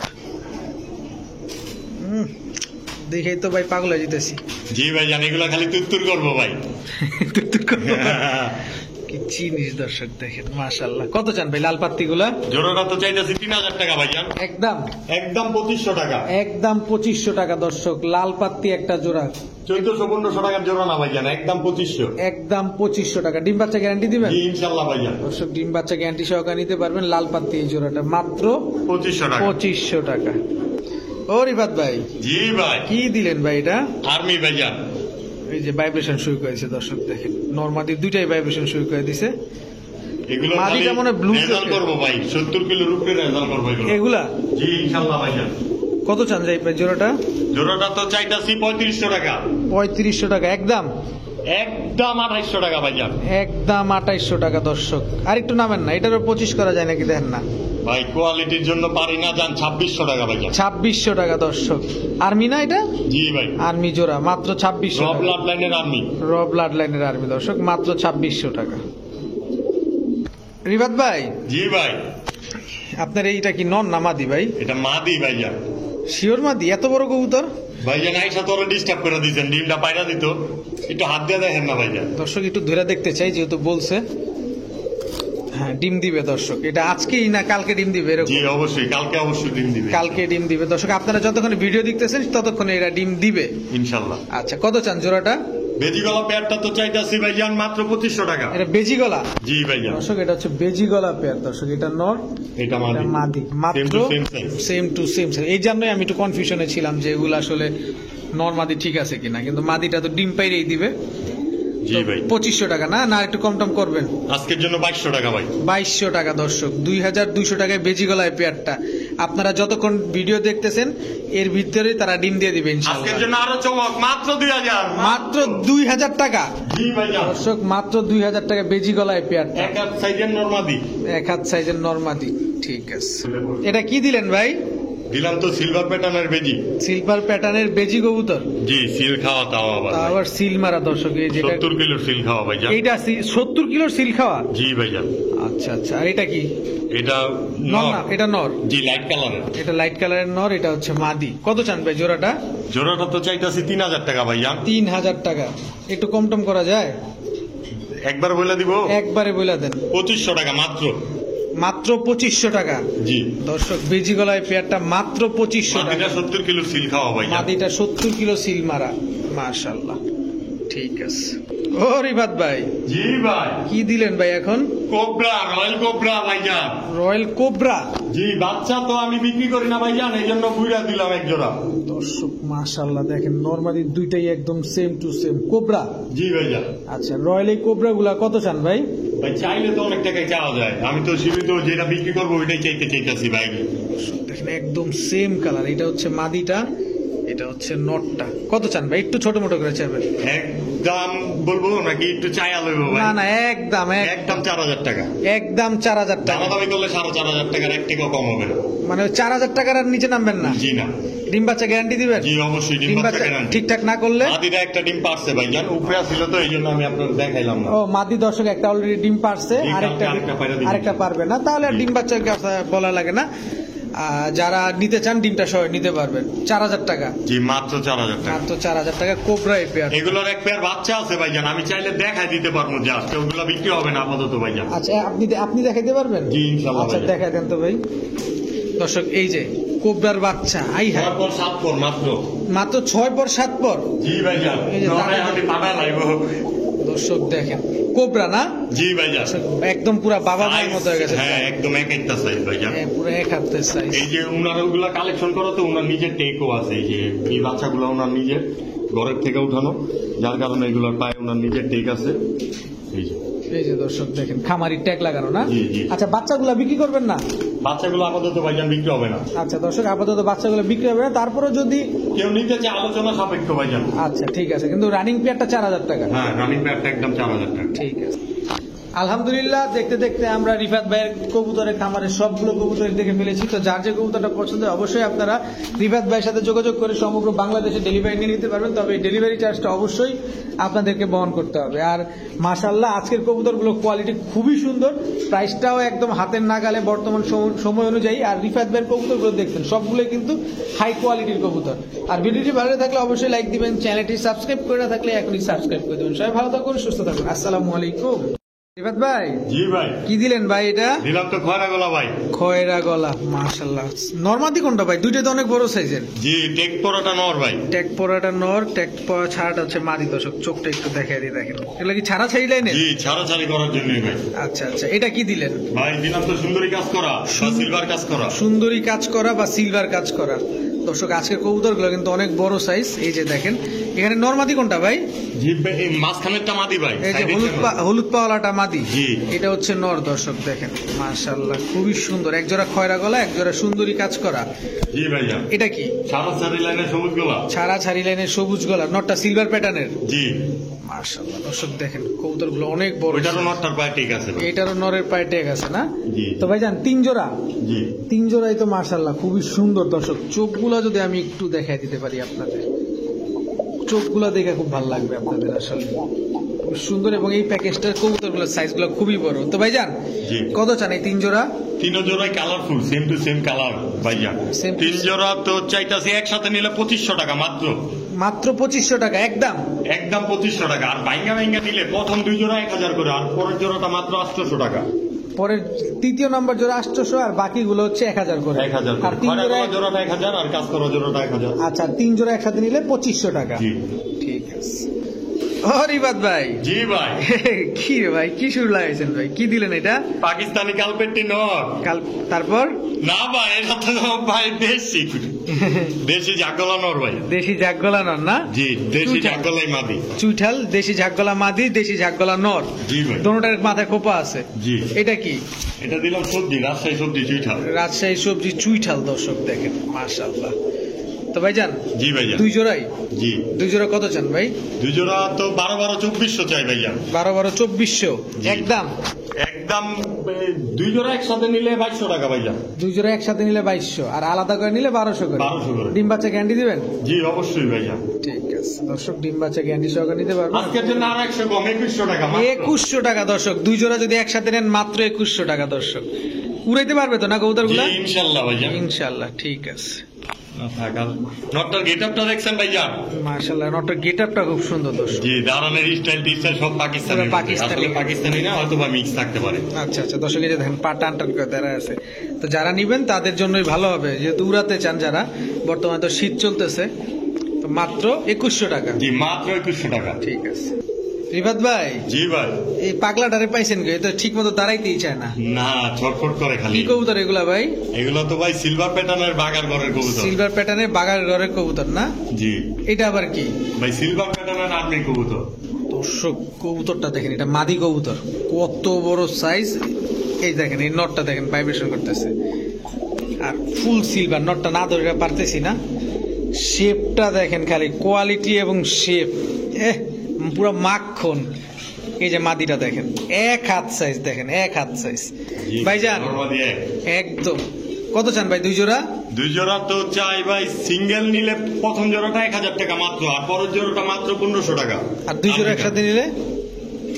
[SPEAKER 1] দেখেই তো ভাই পাগল হয়ে যেতেছি।
[SPEAKER 2] জি ভাইজান, এগুলা খালি তুত্তুর করবো ভাই।
[SPEAKER 1] কি জিনিস দর্শক দেখেন মাশাআল্লাহ। কত চান ভাই লাল পাত্তি গুলা?
[SPEAKER 2] জোড়াটা তো চাইতেছি 3000 টাকা ভাইজান।
[SPEAKER 1] একদম
[SPEAKER 2] 2500 টাকা।
[SPEAKER 1] একদম 2500 টাকা দর্শক। লাল পাত্তি একটা জোড়া
[SPEAKER 2] 1400-1500 টাকার জোড়া না ভাইজান, একদম 2500।
[SPEAKER 1] একদম 2500 টাকা। ডিম বাচ্চা গ্যারান্টি দিবেন?
[SPEAKER 2] জি ইনশাআল্লাহ ভাইজান।
[SPEAKER 1] দর্শক ডিম বাচ্চা গ্যারান্টি সহকারে নিতে পারবেন। লাল পাত্তি এই জোড়াটা মাত্র
[SPEAKER 2] 2500 টাকা।
[SPEAKER 1] 2500 টাকা। ও রিফাত ভাই,
[SPEAKER 2] জি ভাই।
[SPEAKER 1] কি দিলেন ভাই এটা?
[SPEAKER 2] আর্মি ভাইজান।
[SPEAKER 1] এই যে ভাইব্রেশন শুরু করেছে দর্শক দেখেন, নরমাদি দুইটাই ভাইব্রেশন শুরু করে দিছে।
[SPEAKER 2] এগুলো
[SPEAKER 1] মাদিটা মনে ব্লু
[SPEAKER 2] রেজাল্ট করব ভাই, 70 কিলোর উপরে রেজাল্ট করব এগুলো।
[SPEAKER 1] এগুলা?
[SPEAKER 2] জি ইনশাআল্লাহ ভাইজান।
[SPEAKER 1] কত চান যাই ভাই জোড়াটা?
[SPEAKER 2] জোড়াটা তো চাইতাছি 3500 টাকা।
[SPEAKER 1] 3500 টাকা একদম?
[SPEAKER 2] একদম 2800 টাকা ভাইজান।
[SPEAKER 1] একদম 2800 টাকা দর্শক। আর একটু নামেন না, এটারও 25 করা যায় নাকি দেখেন না
[SPEAKER 2] ভাই, কোয়ালিটির জন্য পারি না, যান 2600 টাকা ভাইজান।
[SPEAKER 1] 2600 টাকা দর্শক। আর্মি না এটা?
[SPEAKER 2] জি ভাই।
[SPEAKER 1] আর্মি জোড়া মাত্র 2600
[SPEAKER 2] র
[SPEAKER 1] টাকা।
[SPEAKER 2] ব্লাড লাইনের আর্মি।
[SPEAKER 1] র ব্লাড লাইনের আর্মি দর্শক, মাত্র 2600 টাকা। রিবাত ভাই।
[SPEAKER 2] জি ভাই।
[SPEAKER 1] আপনার এইটা কি নন না মাদি ভাই?
[SPEAKER 2] এটা মাদি ভাইজান।
[SPEAKER 1] শিওর মাদি? এত বড় কবুতর?
[SPEAKER 2] ভাইজান আইসা তোরা ডিস্টার্ব করে দিয়েছেন, ডিমটা পায়রা দিত, একটু হাত দিয়ে দেখেন না ভাইজান।
[SPEAKER 1] দর্শক একটু ধরে দেখতে চাই যেহেতু বলছে। হ্যাঁ ডিম দিবে দর্শক, এটা আজকেই না কালকে ডিম দিবে এরকম?
[SPEAKER 2] জি অবশ্যই, কালকে অবশ্যই ডিম দিবে।
[SPEAKER 1] কালকে ডিম দিবে দর্শক। আপনারা যতক্ষণ ভিডিও দেখতেছেন ততক্ষণ এরা ডিম দিবে
[SPEAKER 2] ইনশাআল্লাহ।
[SPEAKER 1] আচ্ছা কত চান জোড়াটা?
[SPEAKER 2] বেজি গলা পেয়ারটা তো চাইতাছি ভাইজান মাত্র 2500 টাকা।
[SPEAKER 1] এটা বেজি গলা?
[SPEAKER 2] জি ভাইজান।
[SPEAKER 1] দর্শক এটা হচ্ছে বেজি গলা পেয়ার দর্শক। এটা নর,
[SPEAKER 2] এটা
[SPEAKER 1] এটা মাদি। মাত্র সেম টু সেম। এই জন্যই আমি একটু কনফিউশনে ছিলাম যে এগুলো আসলে নর মাদি ঠিক আছে কিনা, কিন্তু মাদিটা তো ডিম পাইরেই দিবে।
[SPEAKER 2] জি ভাই।
[SPEAKER 1] 2500 টাকা না? না একটু কম টম করবেন?
[SPEAKER 2] আজকের জন্য 2200 টাকা ভাই।
[SPEAKER 1] 2200 টাকা দর্শক। 2200 টাকায় বেজি গলায় পেয়ারটা। আপনারা যতক্ষণ ভিডিও দেখতেছেন এর ভিতরে তারা ডিম দিয়ে দিবে ইনশাআল্লাহ।
[SPEAKER 2] আজকের জন্য আরো চমক, মাত্র 2000।
[SPEAKER 1] মাত্র 2000 টাকা
[SPEAKER 2] জি ভাইজান।
[SPEAKER 1] দর্শক, মাত্র 2000 টাকা বেজি গলায় পেয়ারটা।
[SPEAKER 2] এক হাত সাইজের নরমাদি।
[SPEAKER 1] এক হাত সাইজের নরমাদি। ঠিক আছে। এটা কি দিলেন ভাই?
[SPEAKER 2] দিলাম তো সিলভার প্যাটার্নের বেজি।
[SPEAKER 1] সিলভার প্যাটার্নের বেজি কবুতর?
[SPEAKER 2] জি, সিল খাওয়া তাও আবার।
[SPEAKER 1] তা আবার সিল মারা দর্শক। এই যেটা
[SPEAKER 2] 70 কিলোর সিল খাওয়া ভাইজান।
[SPEAKER 1] এইটা 70 কিলোর সিল খাওয়া?
[SPEAKER 2] জি ভাইজান।
[SPEAKER 1] আচ্ছা আচ্ছা। আর এটা কি?
[SPEAKER 2] এটা
[SPEAKER 1] নর না? এটা নর?
[SPEAKER 2] জি লাইট কালারের।
[SPEAKER 1] এটা লাইট কালারের নর, এটা হচ্ছে মাদি। কত চান ভাই জোড়াটা?
[SPEAKER 2] জোড়াটা তো চাইতাছি 3000 টাকা ভাইজান।
[SPEAKER 1] 3000 টাকা। একটু কম টম করা যায়?
[SPEAKER 2] একবার বলে দিব?
[SPEAKER 1] একবারে বলে দেন।
[SPEAKER 2] 2500 টাকা মাত্র।
[SPEAKER 1] মাত্র 2500 টাকা
[SPEAKER 2] জি
[SPEAKER 1] দর্শক। বেজি গলায় পেয়ারটা মাত্র 2500 টাকা।
[SPEAKER 2] মাদিটা 70 কিলো সিল খাওয়া ভাইজান।
[SPEAKER 1] মাদিটা 70 কিলো সিল মারা। মাশাআল্লাহ। ঠিক আছে। ও রিবাত ভাই।
[SPEAKER 2] জি ভাই।
[SPEAKER 1] কি দিলেন ভাই এখন?
[SPEAKER 2] কোবরা, রয়্যাল কোবরা ভাইজান।
[SPEAKER 1] Royal cobra?
[SPEAKER 2] জি, বাচ্চা তো আমি বিক্রি করি না ভাইজান, এই জন্য বুইড়া দিলাম এক জোড়া।
[SPEAKER 1] দর্শক মাশাআল্লাহ দেখেন, নরমালি দুইটাই একদম সেম টু সেম। কোবরা?
[SPEAKER 2] জি ভাইজান।
[SPEAKER 1] আচ্ছা রয়্যাল এই কোবরা গুলা কত চান ভাই?
[SPEAKER 2] ভাই চাইলে তো অনেক টাকায় চাওয়া যায়, আমি তো সীমিত যেটা বিক্রি করবো ওইটাই চাইতেছি ভাই।
[SPEAKER 1] দেখেন একদম সেম কালার। এটা হচ্ছে মাদিটা, এটা হচ্ছে নটটা। কত চান ভাই? একটু ছোট মোটো করে চাইবেন?
[SPEAKER 2] একদম বলবো নাকি একটু চাইয়া লইব ভাই?
[SPEAKER 1] না না একদম
[SPEAKER 2] একদম 4000 টাকা।
[SPEAKER 1] একদম 4000 টাকা।
[SPEAKER 2] দামাদামি করলে 4500 টাকার এক টাকা কম হবে না।
[SPEAKER 1] মানে 4000 টাকার আর নিচে নামবেন না?
[SPEAKER 2] জি না।
[SPEAKER 1] ডিম বাচ্চা গ্যারান্টি দিবেন?
[SPEAKER 2] জি অবশ্যই, ডিম বাচ্চা গ্যারান্টি।
[SPEAKER 1] ঠিকঠাক না করলে?
[SPEAKER 2] মাদিরা একটা ডিম পারছে ভাইজান, উপরে ছিল তো এই জন্য আমি আপনার দেখাইলাম না।
[SPEAKER 1] ও মাদি দর্শক একটা অলরেডি ডিম পারছে, আরেকটা পারবে না, তাহলে আর ডিম বাচ্চার কথা বলা লাগে না। যারা নিতে চান ডিমটা সহ নিতে পারবেন। 4000 টাকা?
[SPEAKER 2] জি মাত্র 4000 টাকা।
[SPEAKER 1] মাত্র 4000 টাকা। কোবরা এই পেয়ার।
[SPEAKER 2] এগুলোর এক পেয়ার বাচ্চা আছে ভাইজান, আমি চাইলে দেখাই দিতে পারবো, জাস্ট ওগুলো বিক্রি হবে না আপাতত ভাইজান।
[SPEAKER 1] আচ্ছা আপনি দেখাইতে পারবেন?
[SPEAKER 2] জি ইনশাআল্লাহ।
[SPEAKER 1] আচ্ছা দেখাই দেন তো ভাই। দর্শক এই যে কোবরার বাচ্চা। আই হ্যাঁ,
[SPEAKER 2] 6 পর 7 পর মাত্র।
[SPEAKER 1] মাত্র 6 পর 7 পর?
[SPEAKER 2] জি ভাইজান।
[SPEAKER 1] এই যে
[SPEAKER 2] নয় হাঁটি পাটা লাইব।
[SPEAKER 1] দর্শক দেখেন কোবরা না
[SPEAKER 2] জি ভাইজান,
[SPEAKER 1] একদম পুরা বাবা মায়ের মতো হয়ে গেছে।
[SPEAKER 2] হ্যাঁ একদম এক একটা সাইজ ভাইজান।
[SPEAKER 1] হ্যাঁ, পুরো এক হাতের সাইজ।
[SPEAKER 2] এই যে উনার ওগুলা কালেকশন করা তো উনার নিজের টেকও আছে। এই যে এই বাচ্চাগুলো উনার নিজের ঘরের থেকে উঠানো, যার কারণে এগুলোর পায়ে উনার নিজের টেক আছে। এই যে
[SPEAKER 1] এই যে দর্শক দেখেন খামারি ট্যাগ লাগানো না।
[SPEAKER 2] জি, জি।
[SPEAKER 1] আচ্ছা বাচ্চাগুলো বিক্রি করবেন না?
[SPEAKER 2] বাচ্চাগুলো আপাতত ভাইজান বিক্রি হবে না।
[SPEAKER 1] আচ্ছা দর্শক আপাতত বাচ্চাগুলো বিক্রি হবে না, তারপরে যদি
[SPEAKER 2] কেউ নিতে চায় আলোচনা সাপেক্ষ ভাইজান।
[SPEAKER 1] আচ্ছা ঠিক আছে, কিন্তু রানিং পেয়ারটা 4000 টাকা।
[SPEAKER 2] হ্যাঁ রানিং প্যাডটা একদম 4000 টাকা।
[SPEAKER 1] ঠিক আছে। আলহামদুলিল্লাহ, দেখতে দেখতে আমরা রিফাত ভাইয়ের কবুতরের খামারের সবগুলো কবুতর দেখে ফেলেছি। তো যার যে কবুতরটা পছন্দ হয় অবশ্যই আপনারা রিফাত ভাইয়ের সাথে যোগাযোগ করে সমগ্র বাংলাদেশে ডেলিভারি নিয়ে নিতে পারবেন। তবে এই ডেলিভারি চার্জটা অবশ্যই আপনাদেরকে বহন করতে হবে। আর মাশাআল্লাহ আজকের কবুতরগুলো কোয়ালিটি খুবই সুন্দর, প্রাইসটাও একদম হাতের নাগালে বর্তমান সময় অনুযায়ী। আর রিফাত ভাইয়ের কবুতরগুলো দেখছেন সবগুলোই কিন্তু হাই কোয়ালিটির কবুতর। আর ভিডিওটি ভালো থাকলে অবশ্যই লাইক দিবেন, চ্যানেলটি সাবস্ক্রাইব করে না থাকলে এখনই সাবস্ক্রাইব করে দেবেন। সবাই ভালো থাকুন, সুস্থ থাকুন। আসসালামু আলাইকুম। রিফাত ভাই
[SPEAKER 2] জি ভাই,
[SPEAKER 1] কি দিলেন ভাই? এটা
[SPEAKER 2] দিলাম তো খয়রা গলা ভাই।
[SPEAKER 1] খয়রা গলা, মাশাআল্লাহ। নরমাদি কোনটা ভাই? দুইটা তো অনেক বড় সাইজের।
[SPEAKER 2] জি টেক পরাটা নর ভাই।
[SPEAKER 1] ট্যাগ পরাটা নর, ট্যাগ পরা ছাড়াটা হচ্ছে মাদি। দর্শক চোখটা একটু দেখাই দিয়ে দেখেন, এগুলো কি ছাড়া ছাড়ি লাইনে?
[SPEAKER 2] জি ছাড়াছাড়ি করার জন্যই ভাই।
[SPEAKER 1] আচ্ছা আচ্ছা, এটা কি দিলেন
[SPEAKER 2] ভাই? দিলাম তো সুন্দরী কাজ করা বা সিলভার কাজ করা।
[SPEAKER 1] সুন্দরী কাজ করা বা সিলভার কাজ করা। দর্শক আজকের কবুতরগুলো কিন্তু অনেক বড় সাইজ। এই যে দেখেন এখানে নরমাদি কোনটা ভাই?
[SPEAKER 2] জি এই মাঝখানেরটা মাদি ভাই।
[SPEAKER 1] এই যে হলুদ পাওয়ালাটা মাদি,
[SPEAKER 2] জি।
[SPEAKER 1] এটা হচ্ছে নর। দর্শক দেখেন মাশাআল্লাহ খুবই সুন্দর, এক জোড়া খয়রা গলা, এক জোড়া সুন্দরী কাজ করা।
[SPEAKER 2] জি ভাইয়া।
[SPEAKER 1] এটা কি?
[SPEAKER 2] ছাড়াছাড়ি লাইনে সবুজ গোলা।
[SPEAKER 1] ছাড়া ছাড়ি লাইনের সবুজ গলা, নরটা সিলভার প্যাটার্নের।
[SPEAKER 2] জি
[SPEAKER 1] মাশাআল্লাহ দর্শক দেখেন কবুতরগুলো অনেক বড়।
[SPEAKER 2] ওইটারও নটটার পায়ে ঠিক আছে ভাই।
[SPEAKER 1] এটারও নরের পায়ে ট্যাগ আছে না?
[SPEAKER 2] জি।
[SPEAKER 1] তো ভাইজান তিন জোড়া?
[SPEAKER 2] জি
[SPEAKER 1] তিন জোড়াই তো মাশাআল্লাহ খুবই সুন্দর। দর্শক চোখগুলো যদি আমি একটু দেখাই দিতে পারি আপনাদের, চোখগুলো দেখে খুব ভালো লাগবে আপনাদের। আসলে খুব সুন্দর, এবং এই প্যাকেজটার কবুতরগুলোর সাইজগুলো খুবই বড়। তো ভাইজান
[SPEAKER 2] জি।
[SPEAKER 1] কত চান এই তিন জোড়া?
[SPEAKER 2] তিন জোড়াই colourful, same to same colour ভাইয়া।
[SPEAKER 1] Same to
[SPEAKER 2] তিন জোড়া তো চাইতাছি একসাথে নিলে 2500 টাকা মাত্র।
[SPEAKER 1] মাত্র 2500 টাকা একদম?
[SPEAKER 2] একদম 2500 টাকা। আর ভাঙ্গা ভাঙ্গা নিলে প্রথম দুই জোড়া 1000 করে, আর পরের জোড়াটা মাত্র 800 টাকা।
[SPEAKER 1] পরের তৃতীয় নম্বর জোড়া 800, আর বাকিগুলো হচ্ছে 1000 করে।
[SPEAKER 2] 1000
[SPEAKER 1] আর
[SPEAKER 2] করে।
[SPEAKER 1] তিন
[SPEAKER 2] খয়রা
[SPEAKER 1] জোড়া
[SPEAKER 2] গলা জোড়াটা 1000 আর কাজ করা জোড়াটা 1000।
[SPEAKER 1] আচ্ছা, তিন জোড়া একসাথে নিলে 2500 টাকা।
[SPEAKER 2] জি
[SPEAKER 1] ঠিক আছে। ও রিবাদ ভাই,
[SPEAKER 2] জি ভাই।
[SPEAKER 1] কি রে ভাই, কি শুরু লাগাইছেন ভাই? কি দিলেন এটা?
[SPEAKER 2] পাকিস্তানি কালপেট্টি নর।
[SPEAKER 1] কাল তারপর
[SPEAKER 2] না ভাই, এটা তো ভাই দেশি দেশি জাগলা নর ভাই।
[SPEAKER 1] দেশি জাগগলা নর না?
[SPEAKER 2] জি দেশি
[SPEAKER 1] চুইঠাল।
[SPEAKER 2] জাগলাই মাদি।
[SPEAKER 1] চুইঠাল, দেশি জাগগলা মাদি, দেশি জাগগলা নর।
[SPEAKER 2] জি ভাই।
[SPEAKER 1] দোনোটার মাথায় খোপা আছে।
[SPEAKER 2] জি
[SPEAKER 1] এটা কি?
[SPEAKER 2] এটা দিলাম সবজি, রাজশাহী সবজি চুইঠাল।
[SPEAKER 1] রাজশাহী সবজি চুইঠাল। দর্শক দেখেন মাশাআল্লাহ। তো ভাইজান
[SPEAKER 2] জি ভাইয়া।
[SPEAKER 1] দুই জোড়াই?
[SPEAKER 2] জি
[SPEAKER 1] দুই জোড়া কত চান ভাই?
[SPEAKER 2] দুই জোড়া তো 12-2400 চাই ভাইয়া।
[SPEAKER 1] 12-2400
[SPEAKER 2] জি।
[SPEAKER 1] একদম?
[SPEAKER 2] একদম দুই জোড়া একসাথে নিলে 2200 টাকা ভাইয়া।
[SPEAKER 1] দুই জোড়া একসাথে নিলে 2200, আর আলাদা করে নিলে 1200 করে।
[SPEAKER 2] 1200 করে।
[SPEAKER 1] ডিম বাচ্চা গ্যারান্টি দিবেন?
[SPEAKER 2] জি অবশ্যই ভাইয়া।
[SPEAKER 1] ঠিক আছে দর্শক, ডিম বাচ্চা গ্যারান্টি সহকারে নিতে পারবেন।
[SPEAKER 2] আজকের জন্য আর 100 কম, 2100 টাকা মাত্র।
[SPEAKER 1] 2100 টাকা দর্শক। দুই জোড়া যদি একসাথে নেন মাত্র 2100 টাকা দর্শক। উড়াইতে পারবে তো না কবুতরগুলা?
[SPEAKER 2] জি ইনশাআল্লাহ ভাইয়া।
[SPEAKER 1] ইনশাআল্লাহ ঠিক আছে।
[SPEAKER 2] নটটার গেটআপটা দেখছেন ভাইয়া?
[SPEAKER 1] মাশাআল্লাহ নটর গেটআপটা খুব সুন্দর দর্শক।
[SPEAKER 2] জি দাঁড়ানোর স্টাইল টিস্টাইল সব পাকিস্তানি।
[SPEAKER 1] পুরো পাকিস্তানি।
[SPEAKER 2] আসলে পাকিস্তানি না, হয়তো বা মিক্স থাকতে পারে।
[SPEAKER 1] আচ্ছা আচ্ছা দর্শক, এই যে দেখেন পা টান টান করে দাঁড়ায় আছে। তো যারা নিবেন তাদের জন্যই ভালো হবে, যেহেতু উড়াতে চান যারা। বর্তমানে তো শীত চলতেছে, তো মাত্র 2100 টাকা।
[SPEAKER 2] জি মাত্র 2100 টাকা।
[SPEAKER 1] ঠিক আছে। রিফাত ভাই
[SPEAKER 2] জি ভাই।
[SPEAKER 1] এই পাগলাটারে পাইছেন কে? তো ঠিক মতো দাঁড়াইতেই চায় না।
[SPEAKER 2] না ছটফট করে খালি।
[SPEAKER 1] কি কবুতর এগুলা ভাই?
[SPEAKER 2] এগুলো তো ভাই সিলভার প্যাটার্নের বাগার ঘরের কবুতর।
[SPEAKER 1] সিলভার প্যাটার্নের বাগার ঘরের কবুতর না?
[SPEAKER 2] জি
[SPEAKER 1] এটা আবার কি
[SPEAKER 2] ভাই? সিলভার প্যাটার্নের আর্মি কবুতর।
[SPEAKER 1] দর্শক কবুতরটা দেখেন, এটা মাদি কবুতর, কত বড় সাইজ। এই দেখেন এই নটটা দেখেন ভাইব্রেশন করতেছে, আর ফুল সিলভার। নটটা না ধরে পারতেছি না। শেপটা দেখেন খালি, কোয়ালিটি এবং শেপ পুরো মাখন। এই যে মাদিটা দেখেন, এক হাত সাইজ দেখেন, এক হাত সাইজ।
[SPEAKER 2] জি,
[SPEAKER 1] ভাইজান
[SPEAKER 2] নরমাদি এক।
[SPEAKER 1] একদম কত চান ভাই দুই জোড়া?
[SPEAKER 2] দুই জোড়া তো চাই ভাই, সিঙ্গেল নিলে প্রথম জোড়াটা 1000 টাকা মাত্র, আর পরের জোড়াটা মাত্র 1500 টাকা।
[SPEAKER 1] আর দুই জোড়া একসাথে নিলে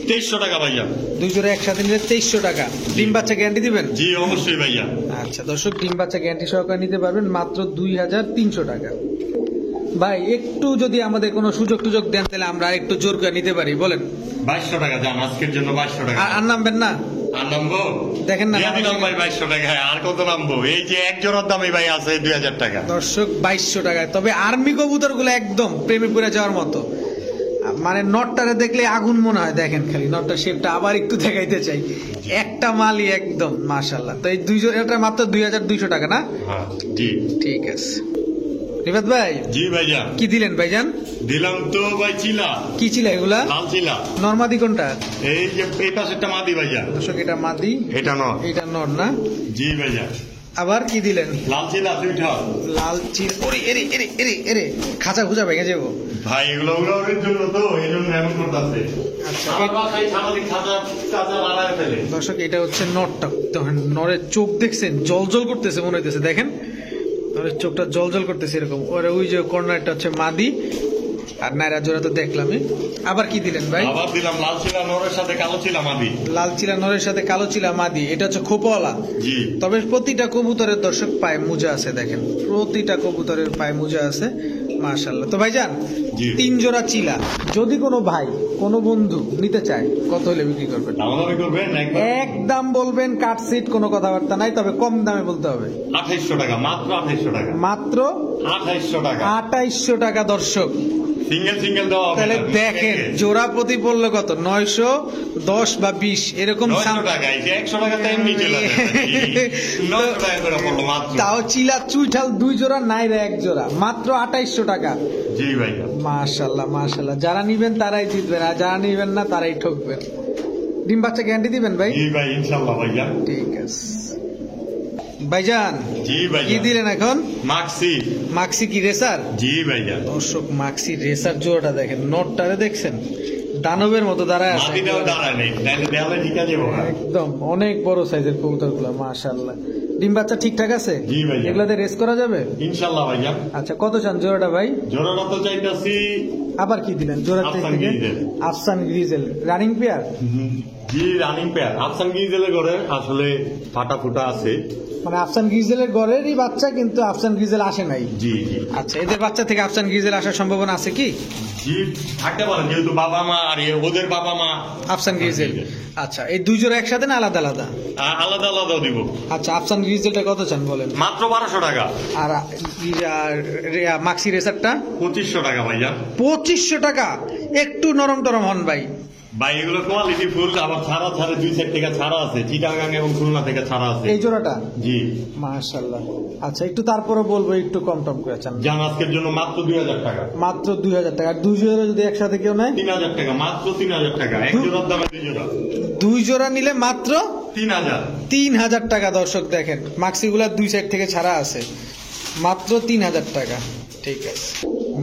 [SPEAKER 2] 2300 টাকা ভাইয়া।
[SPEAKER 1] দুই জোড়া একসাথে নিলে 2300 টাকা। ডিম বাচ্চা গ্যারান্টি দিবেন?
[SPEAKER 2] জি অবশ্যই ভাইয়া।
[SPEAKER 1] আচ্ছা দর্শক, ডিম বাচ্চা গ্যারান্টি সহকারে নিতে পারবেন মাত্র 2300 টাকা। ভাই একটু যদি আমাদের কোনো সুযোগ টুযোগ দেন তাহলে আমরা একটু জোর করে নিতে পারি, বলেন।
[SPEAKER 2] 2200 টাকা যান আজকের জন্য, 2200 টাকা।
[SPEAKER 1] আর নামবেন না?
[SPEAKER 2] আর নামবো
[SPEAKER 1] দেখেন না,
[SPEAKER 2] দিয়ে দিলাম ভাই 2200 টাকা। হ্যাঁ, আর কত নামবো? এই যে এক জোড়ার দামই ভাই আছে 2000 টাকা।
[SPEAKER 1] দর্শক 2200 টাকায়। তবে আর্মি কবুতর গুলো একদম প্রেমে পড়ে যাওয়ার মতো। মানে নটটারে দেখলে আগুন মনে হয়। দেখেন খালি নটটার শেপটা আবার একটু দেখাইতে চাই, একটা মালই একদম মাশাআল্লাহ। তো এই দুই জোড়াটা মাত্র 2200 টাকা না?
[SPEAKER 2] হ্যাঁ জি
[SPEAKER 1] ঠিক আছে। রিফাত ভাই
[SPEAKER 2] জি ভাইজান।
[SPEAKER 1] কি দিলেন ভাইজান?
[SPEAKER 2] দিলাম তো ভাই চিলা।
[SPEAKER 1] কি ছিল এগুলা?
[SPEAKER 2] লাল চিলা।
[SPEAKER 1] নরমাদি কোনটা?
[SPEAKER 2] এই যে এই পাশেরটা মাদি ভাইজান।
[SPEAKER 1] দর্শক এটা মাদি,
[SPEAKER 2] এটা নর।
[SPEAKER 1] এটা নর না?
[SPEAKER 2] জি ভাইজান।
[SPEAKER 1] আবার কি দিলেন?
[SPEAKER 2] লাল চিলা দুইটা।
[SPEAKER 1] লাল চিল। ওরে এরে এরে এরে এরে খাঁচা খুঁজা ভেঙে যাবো
[SPEAKER 2] ভাই এগুলো ওগুলোর জন্য তো এই জন্য এমন করতেছে।
[SPEAKER 1] আচ্ছা
[SPEAKER 2] আমার বাসায় সারাদিন খাঁচা খাঁচা লাগায় ফেলে।
[SPEAKER 1] দর্শক এটা হচ্ছে নরটা। দেখেন নরের চোখ দেখছেন, জল জল করতেছে মনে হইতেছে। দেখেন নরের চোখটা জল জল করতেছে এরকম। ওরে ওই যে কর্নারটা হচ্ছে মাদি, আর নাইরা জোড়া তো দেখলামই। আবার কি দিলেন ভাই?
[SPEAKER 2] আবার দিলাম লাল চিলা নরের সাথে কালো চিলা মাদি।
[SPEAKER 1] লাল চিলা নরের সাথে কালো চিলা মাদি। এটা হচ্ছে খোপাওয়ালা।
[SPEAKER 2] জি
[SPEAKER 1] তবে প্রতিটা কবুতরের দর্শক পায়ে মোজা আছে। দেখেন প্রতিটা কবুতরের পায়ে মোজা আছে মাশাআল্লাহ। তো ভাইজান
[SPEAKER 2] জি।
[SPEAKER 1] 3 জোড়া চিলা যদি কোনো ভাই কোনো বন্ধু নিতে চায় কত হলে বিক্রি করবেন?
[SPEAKER 2] দামাদামি করবেন একদম।
[SPEAKER 1] একদম বলবেন, কাট সিট, কোনো কথাবার্তা নাই, তবে কম দামে বলতে হবে।
[SPEAKER 2] 2800 টাকা, মাত্র 2800 টাকা।
[SPEAKER 1] মাত্র
[SPEAKER 2] 2800 টাকা।
[SPEAKER 1] 2800 টাকা দর্শক।
[SPEAKER 2] সিঙ্গেল সিঙ্গেল দেওয়া হবে
[SPEAKER 1] তাহলে
[SPEAKER 2] না।
[SPEAKER 1] দেখেন জোড়া প্রতি পড়লো কত? 910 বা 20 এরকম
[SPEAKER 2] 900 টাকা। এই যে 100 টাকা তো এমনি চলে যাবে। 900 টাকা করে পড়লো মাত্র।
[SPEAKER 1] তাও চিলা চুইঠাল 2 জোড়া, নাইরা 1 জোড়া, মাত্র 2800 টাকা।
[SPEAKER 2] জি ভাইয়া।
[SPEAKER 1] মাশাআল্লাহ মাশাআল্লাহ। যারা নিবেন তারাই জিতবেন, আর যারা নিবেন না তারাই ঠকবেন। ডিম বাচ্চা গ্যারান্টি দিবেন ভাই?
[SPEAKER 2] জি ভাই ইনশাআল্লাহ ভাইয়া।
[SPEAKER 1] ঠিক আছে ভাইজান।
[SPEAKER 2] জি
[SPEAKER 1] কি
[SPEAKER 2] ভাইয়া।
[SPEAKER 1] দিলেন এখন?
[SPEAKER 2] মাক্সি।
[SPEAKER 1] মাক্সি কি রেসার?
[SPEAKER 2] জি ভাইয়া।
[SPEAKER 1] দর্শক মাক্সি রেসার জোড়াটা দেখেন, নটটারে দেখছেন দানবের মতো দাঁড়ায় আছে।
[SPEAKER 2] মাটিটাও দাঁড়ায় নেই, তাহলে দেওয়ালে টিকা যাবো না।
[SPEAKER 1] একদম অনেক বড় সাইজের কবুতর গুলো মাশাআল্লাহ। ডিম বাচ্চা ঠিকঠাক আছে?
[SPEAKER 2] জি ভাইয়া।
[SPEAKER 1] এগুলাতে রেস করা যাবে?
[SPEAKER 2] ইনশাআল্লাহ ভাইয়া।
[SPEAKER 1] আচ্ছা কত চান জোড়াটা ভাই?
[SPEAKER 2] জোড়াটা তো চাইতাছি।
[SPEAKER 1] আবার কি দিলেন জোড়ার
[SPEAKER 2] আফসান
[SPEAKER 1] থেকে?
[SPEAKER 2] Grizzle.
[SPEAKER 1] Afsan grizzle running pair.
[SPEAKER 2] জি রানিং পেয়ার। আফসান গিজেলের ঘরে আসলে ফাটা ফুটা আছে।
[SPEAKER 1] মানে আফসান গ্রিজেলের ঘরেরই বাচ্চা, কিন্তু আফসান গ্রিজেল আসে নাই।
[SPEAKER 2] জি জি।
[SPEAKER 1] আচ্ছা এদের বাচ্চা থেকে আফসান গ্রিজেল আসার সম্ভাবনা আছে কি?
[SPEAKER 2] জি থাকতে পারে, যেহেতু বাবা মা আর ওদের বাবা মা
[SPEAKER 1] আফসান গ্রিজেল। আচ্ছা এই দুই জোড়া একসাথে না আলাদা আলাদা?
[SPEAKER 2] আলাদা আলাদা দিব।
[SPEAKER 1] আচ্ছা আফসান গ্রিজেলটা কত চান বলেন?
[SPEAKER 2] মাত্র 1200 টাকা।
[SPEAKER 1] আর মাক্সি রেসারটা?
[SPEAKER 2] 2500 টাকা ভাইয়া।
[SPEAKER 1] 2500 টাকা। একটু নরম টরম হন ভাই।
[SPEAKER 2] ভাই এগুলো কোয়ালিটি ফুল, আবার ছাড়া ছাড়া 2 সাইড থেকে ছাড়া আছে, চিটাগাং এবং খুলনা থেকে ছাড়া আছে।
[SPEAKER 1] এই জোড়াটা?
[SPEAKER 2] জি
[SPEAKER 1] মাশাআল্লাহ। আচ্ছা একটু তারপরে বলবো একটু কম টম করে চান।
[SPEAKER 2] জান আজকের জন্য মাত্র 2000 টাকা।
[SPEAKER 1] মাত্র 2000 টাকা। আর দুই জোড়া যদি একসাথে কেউ নেয়?
[SPEAKER 2] 3000 টাকা, মাত্র 3000 টাকা। এক জোড়ার দামে 2 জোড়া।
[SPEAKER 1] দুই জোড়া নিলে মাত্র
[SPEAKER 2] 3000।
[SPEAKER 1] 3000 টাকা। দর্শক দেখেন মাক্সিগুলা 2 সাইড থেকে ছাড়া আছে, মাত্র 3000 টাকা। ঠিক আছে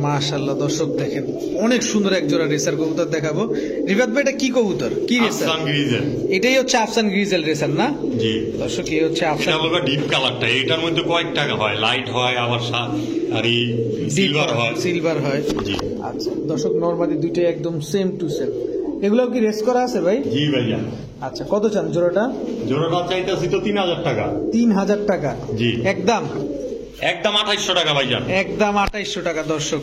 [SPEAKER 1] মাশাআল্লাহ। দর্শক দেখেন অনেক সুন্দর এক জোড়া রেসার কবুতর দেখাবো। রিফাত ভাই এটা কি কবুতর, কি রেসার?
[SPEAKER 2] আফসান গ্রিজেল।
[SPEAKER 1] এটাই হচ্ছে আফসান গ্রিজেল রেসার না?
[SPEAKER 2] জি।
[SPEAKER 1] দর্শক এই হচ্ছে
[SPEAKER 2] এটা
[SPEAKER 1] আফসান
[SPEAKER 2] হলো ডিপ কালারটা। এটার মধ্যে কয়েক টাকা হয়, লাইট হয় আবার আর এই সিলভার হয়।
[SPEAKER 1] সিলভার হয়।
[SPEAKER 2] জি।
[SPEAKER 1] আচ্ছা দর্শক নরমালি দুইটাই একদম সেম টু সেম। এগুলো কি রেস করা আছে ভাই?
[SPEAKER 2] জি ভাইয়া।
[SPEAKER 1] আচ্ছা কত চান জোড়াটা?
[SPEAKER 2] জোড়াটা চাইতেছি তো 3000 টাকা।
[SPEAKER 1] 3000 টাকা।
[SPEAKER 2] জি।
[SPEAKER 1] একদম
[SPEAKER 2] একদম 2800 টাকা ভাইজান।
[SPEAKER 1] একদম 2800 টাকা। দর্শক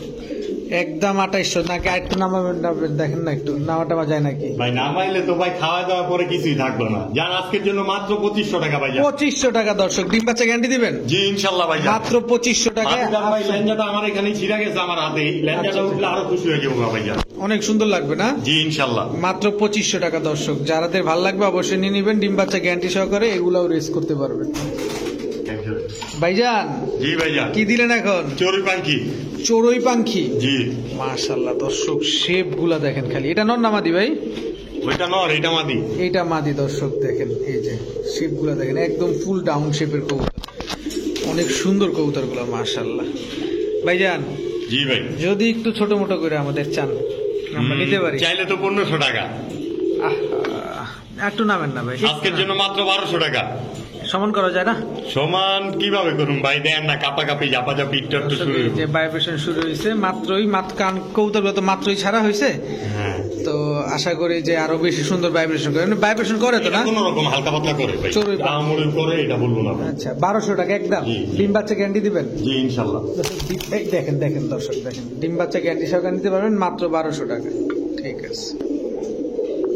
[SPEAKER 1] একদম 2800 নাকি আরেকটু নামাবেন? দেখেন না একটু নামাটা যায় নাকি?
[SPEAKER 2] ভাই নামাইলে তো ভাই খাওয়া দাওয়া পরে কিছুই থাকলো না। যার আজকের জন্য মাত্র 2500 টাকা ভাইজান।
[SPEAKER 1] 2500 টাকা। দর্শক ডিম বাচ্চা গ্যারান্টি দিবেন?
[SPEAKER 2] জি ইনশাআল্লাহ ভাইজান।
[SPEAKER 1] মাত্র 2500 টাকায়।
[SPEAKER 2] মাটিটার ভাই লেঞ্জাটা আমার এখানে ছিঁড়া গেছে আমার হাতে, লেঞ্জাটা উঠলে আরো খুশি হয়ে যাবো ভাইজান।
[SPEAKER 1] অনেক সুন্দর লাগবে না?
[SPEAKER 2] জি ইনশাআল্লাহ।
[SPEAKER 1] মাত্র 2500 টাকা। দর্শক যারাদের ভালো লাগবে অবশ্যই নিয়ে নিবেন। ডিম বাচ্চা গ্যারান্টি সহকারে এগুলাও রেস করতে পারবেন। ভাইজান
[SPEAKER 2] জি ভাইজান।
[SPEAKER 1] কি দিলেন এখন?
[SPEAKER 2] চড়ুই পাখি।
[SPEAKER 1] চড়ুই পাখি।
[SPEAKER 2] জি।
[SPEAKER 1] মাশাআল্লাহ। দর্শক শেপ গুলা দেখেন খালি। এটা নর না মাদি ভাই?
[SPEAKER 2] ওইটা নর, এটা মাদি।
[SPEAKER 1] এইটা মাদি। দর্শক দেখেন এই যে শেপ গুলা দেখেন, একদম ফুল ডাউন শেপের কবুতর। অনেক সুন্দর কবুতর গুলো মাশাআল্লাহ। ভাইজান
[SPEAKER 2] জি ভাই।
[SPEAKER 1] যদি একটু ছোট মোটো করে আমাদের চান আমরা নিতে পারি?
[SPEAKER 2] চাইলে তো 1500 টাকা।
[SPEAKER 1] একটু নামেন না ভাই?
[SPEAKER 2] আজকের জন্য মাত্র 1200 টাকা।
[SPEAKER 1] সমান করা যায় না?
[SPEAKER 2] সমান কিভাবে করুন ভাই? দেন না কাপাকাপি জাপাজাপি একটু একটু শুরু।
[SPEAKER 1] যে ভাইব্রেশন শুরু হয়েছে মাত্রই, কান কবুতরগুলো তো মাত্রই ছাড়া হয়েছে।
[SPEAKER 2] হ্যাঁ।
[SPEAKER 1] তো আশা করি যে আরো বেশি সুন্দর ভাইব্রেশন করে। ভাইব্রেশন করে তো না?
[SPEAKER 2] কোন রকম হালকা পাতলা করে ভাই।
[SPEAKER 1] চড়ুই পাখি।
[SPEAKER 2] আমুল করে এটা বলবো না ভাই।
[SPEAKER 1] আচ্ছা 1200 টাকা একদম।
[SPEAKER 2] জি।
[SPEAKER 1] ডিম বাচ্চা গ্যারান্টি দিবেন?
[SPEAKER 2] জি ইনশাআল্লাহ।
[SPEAKER 1] এই দেখেন দেখেন দর্শক দেখেন ডিম বাচ্চা গ্যারান্টি সহকারে নিতে পারবেন মাত্র 1200 টাকা। ঠিক আছে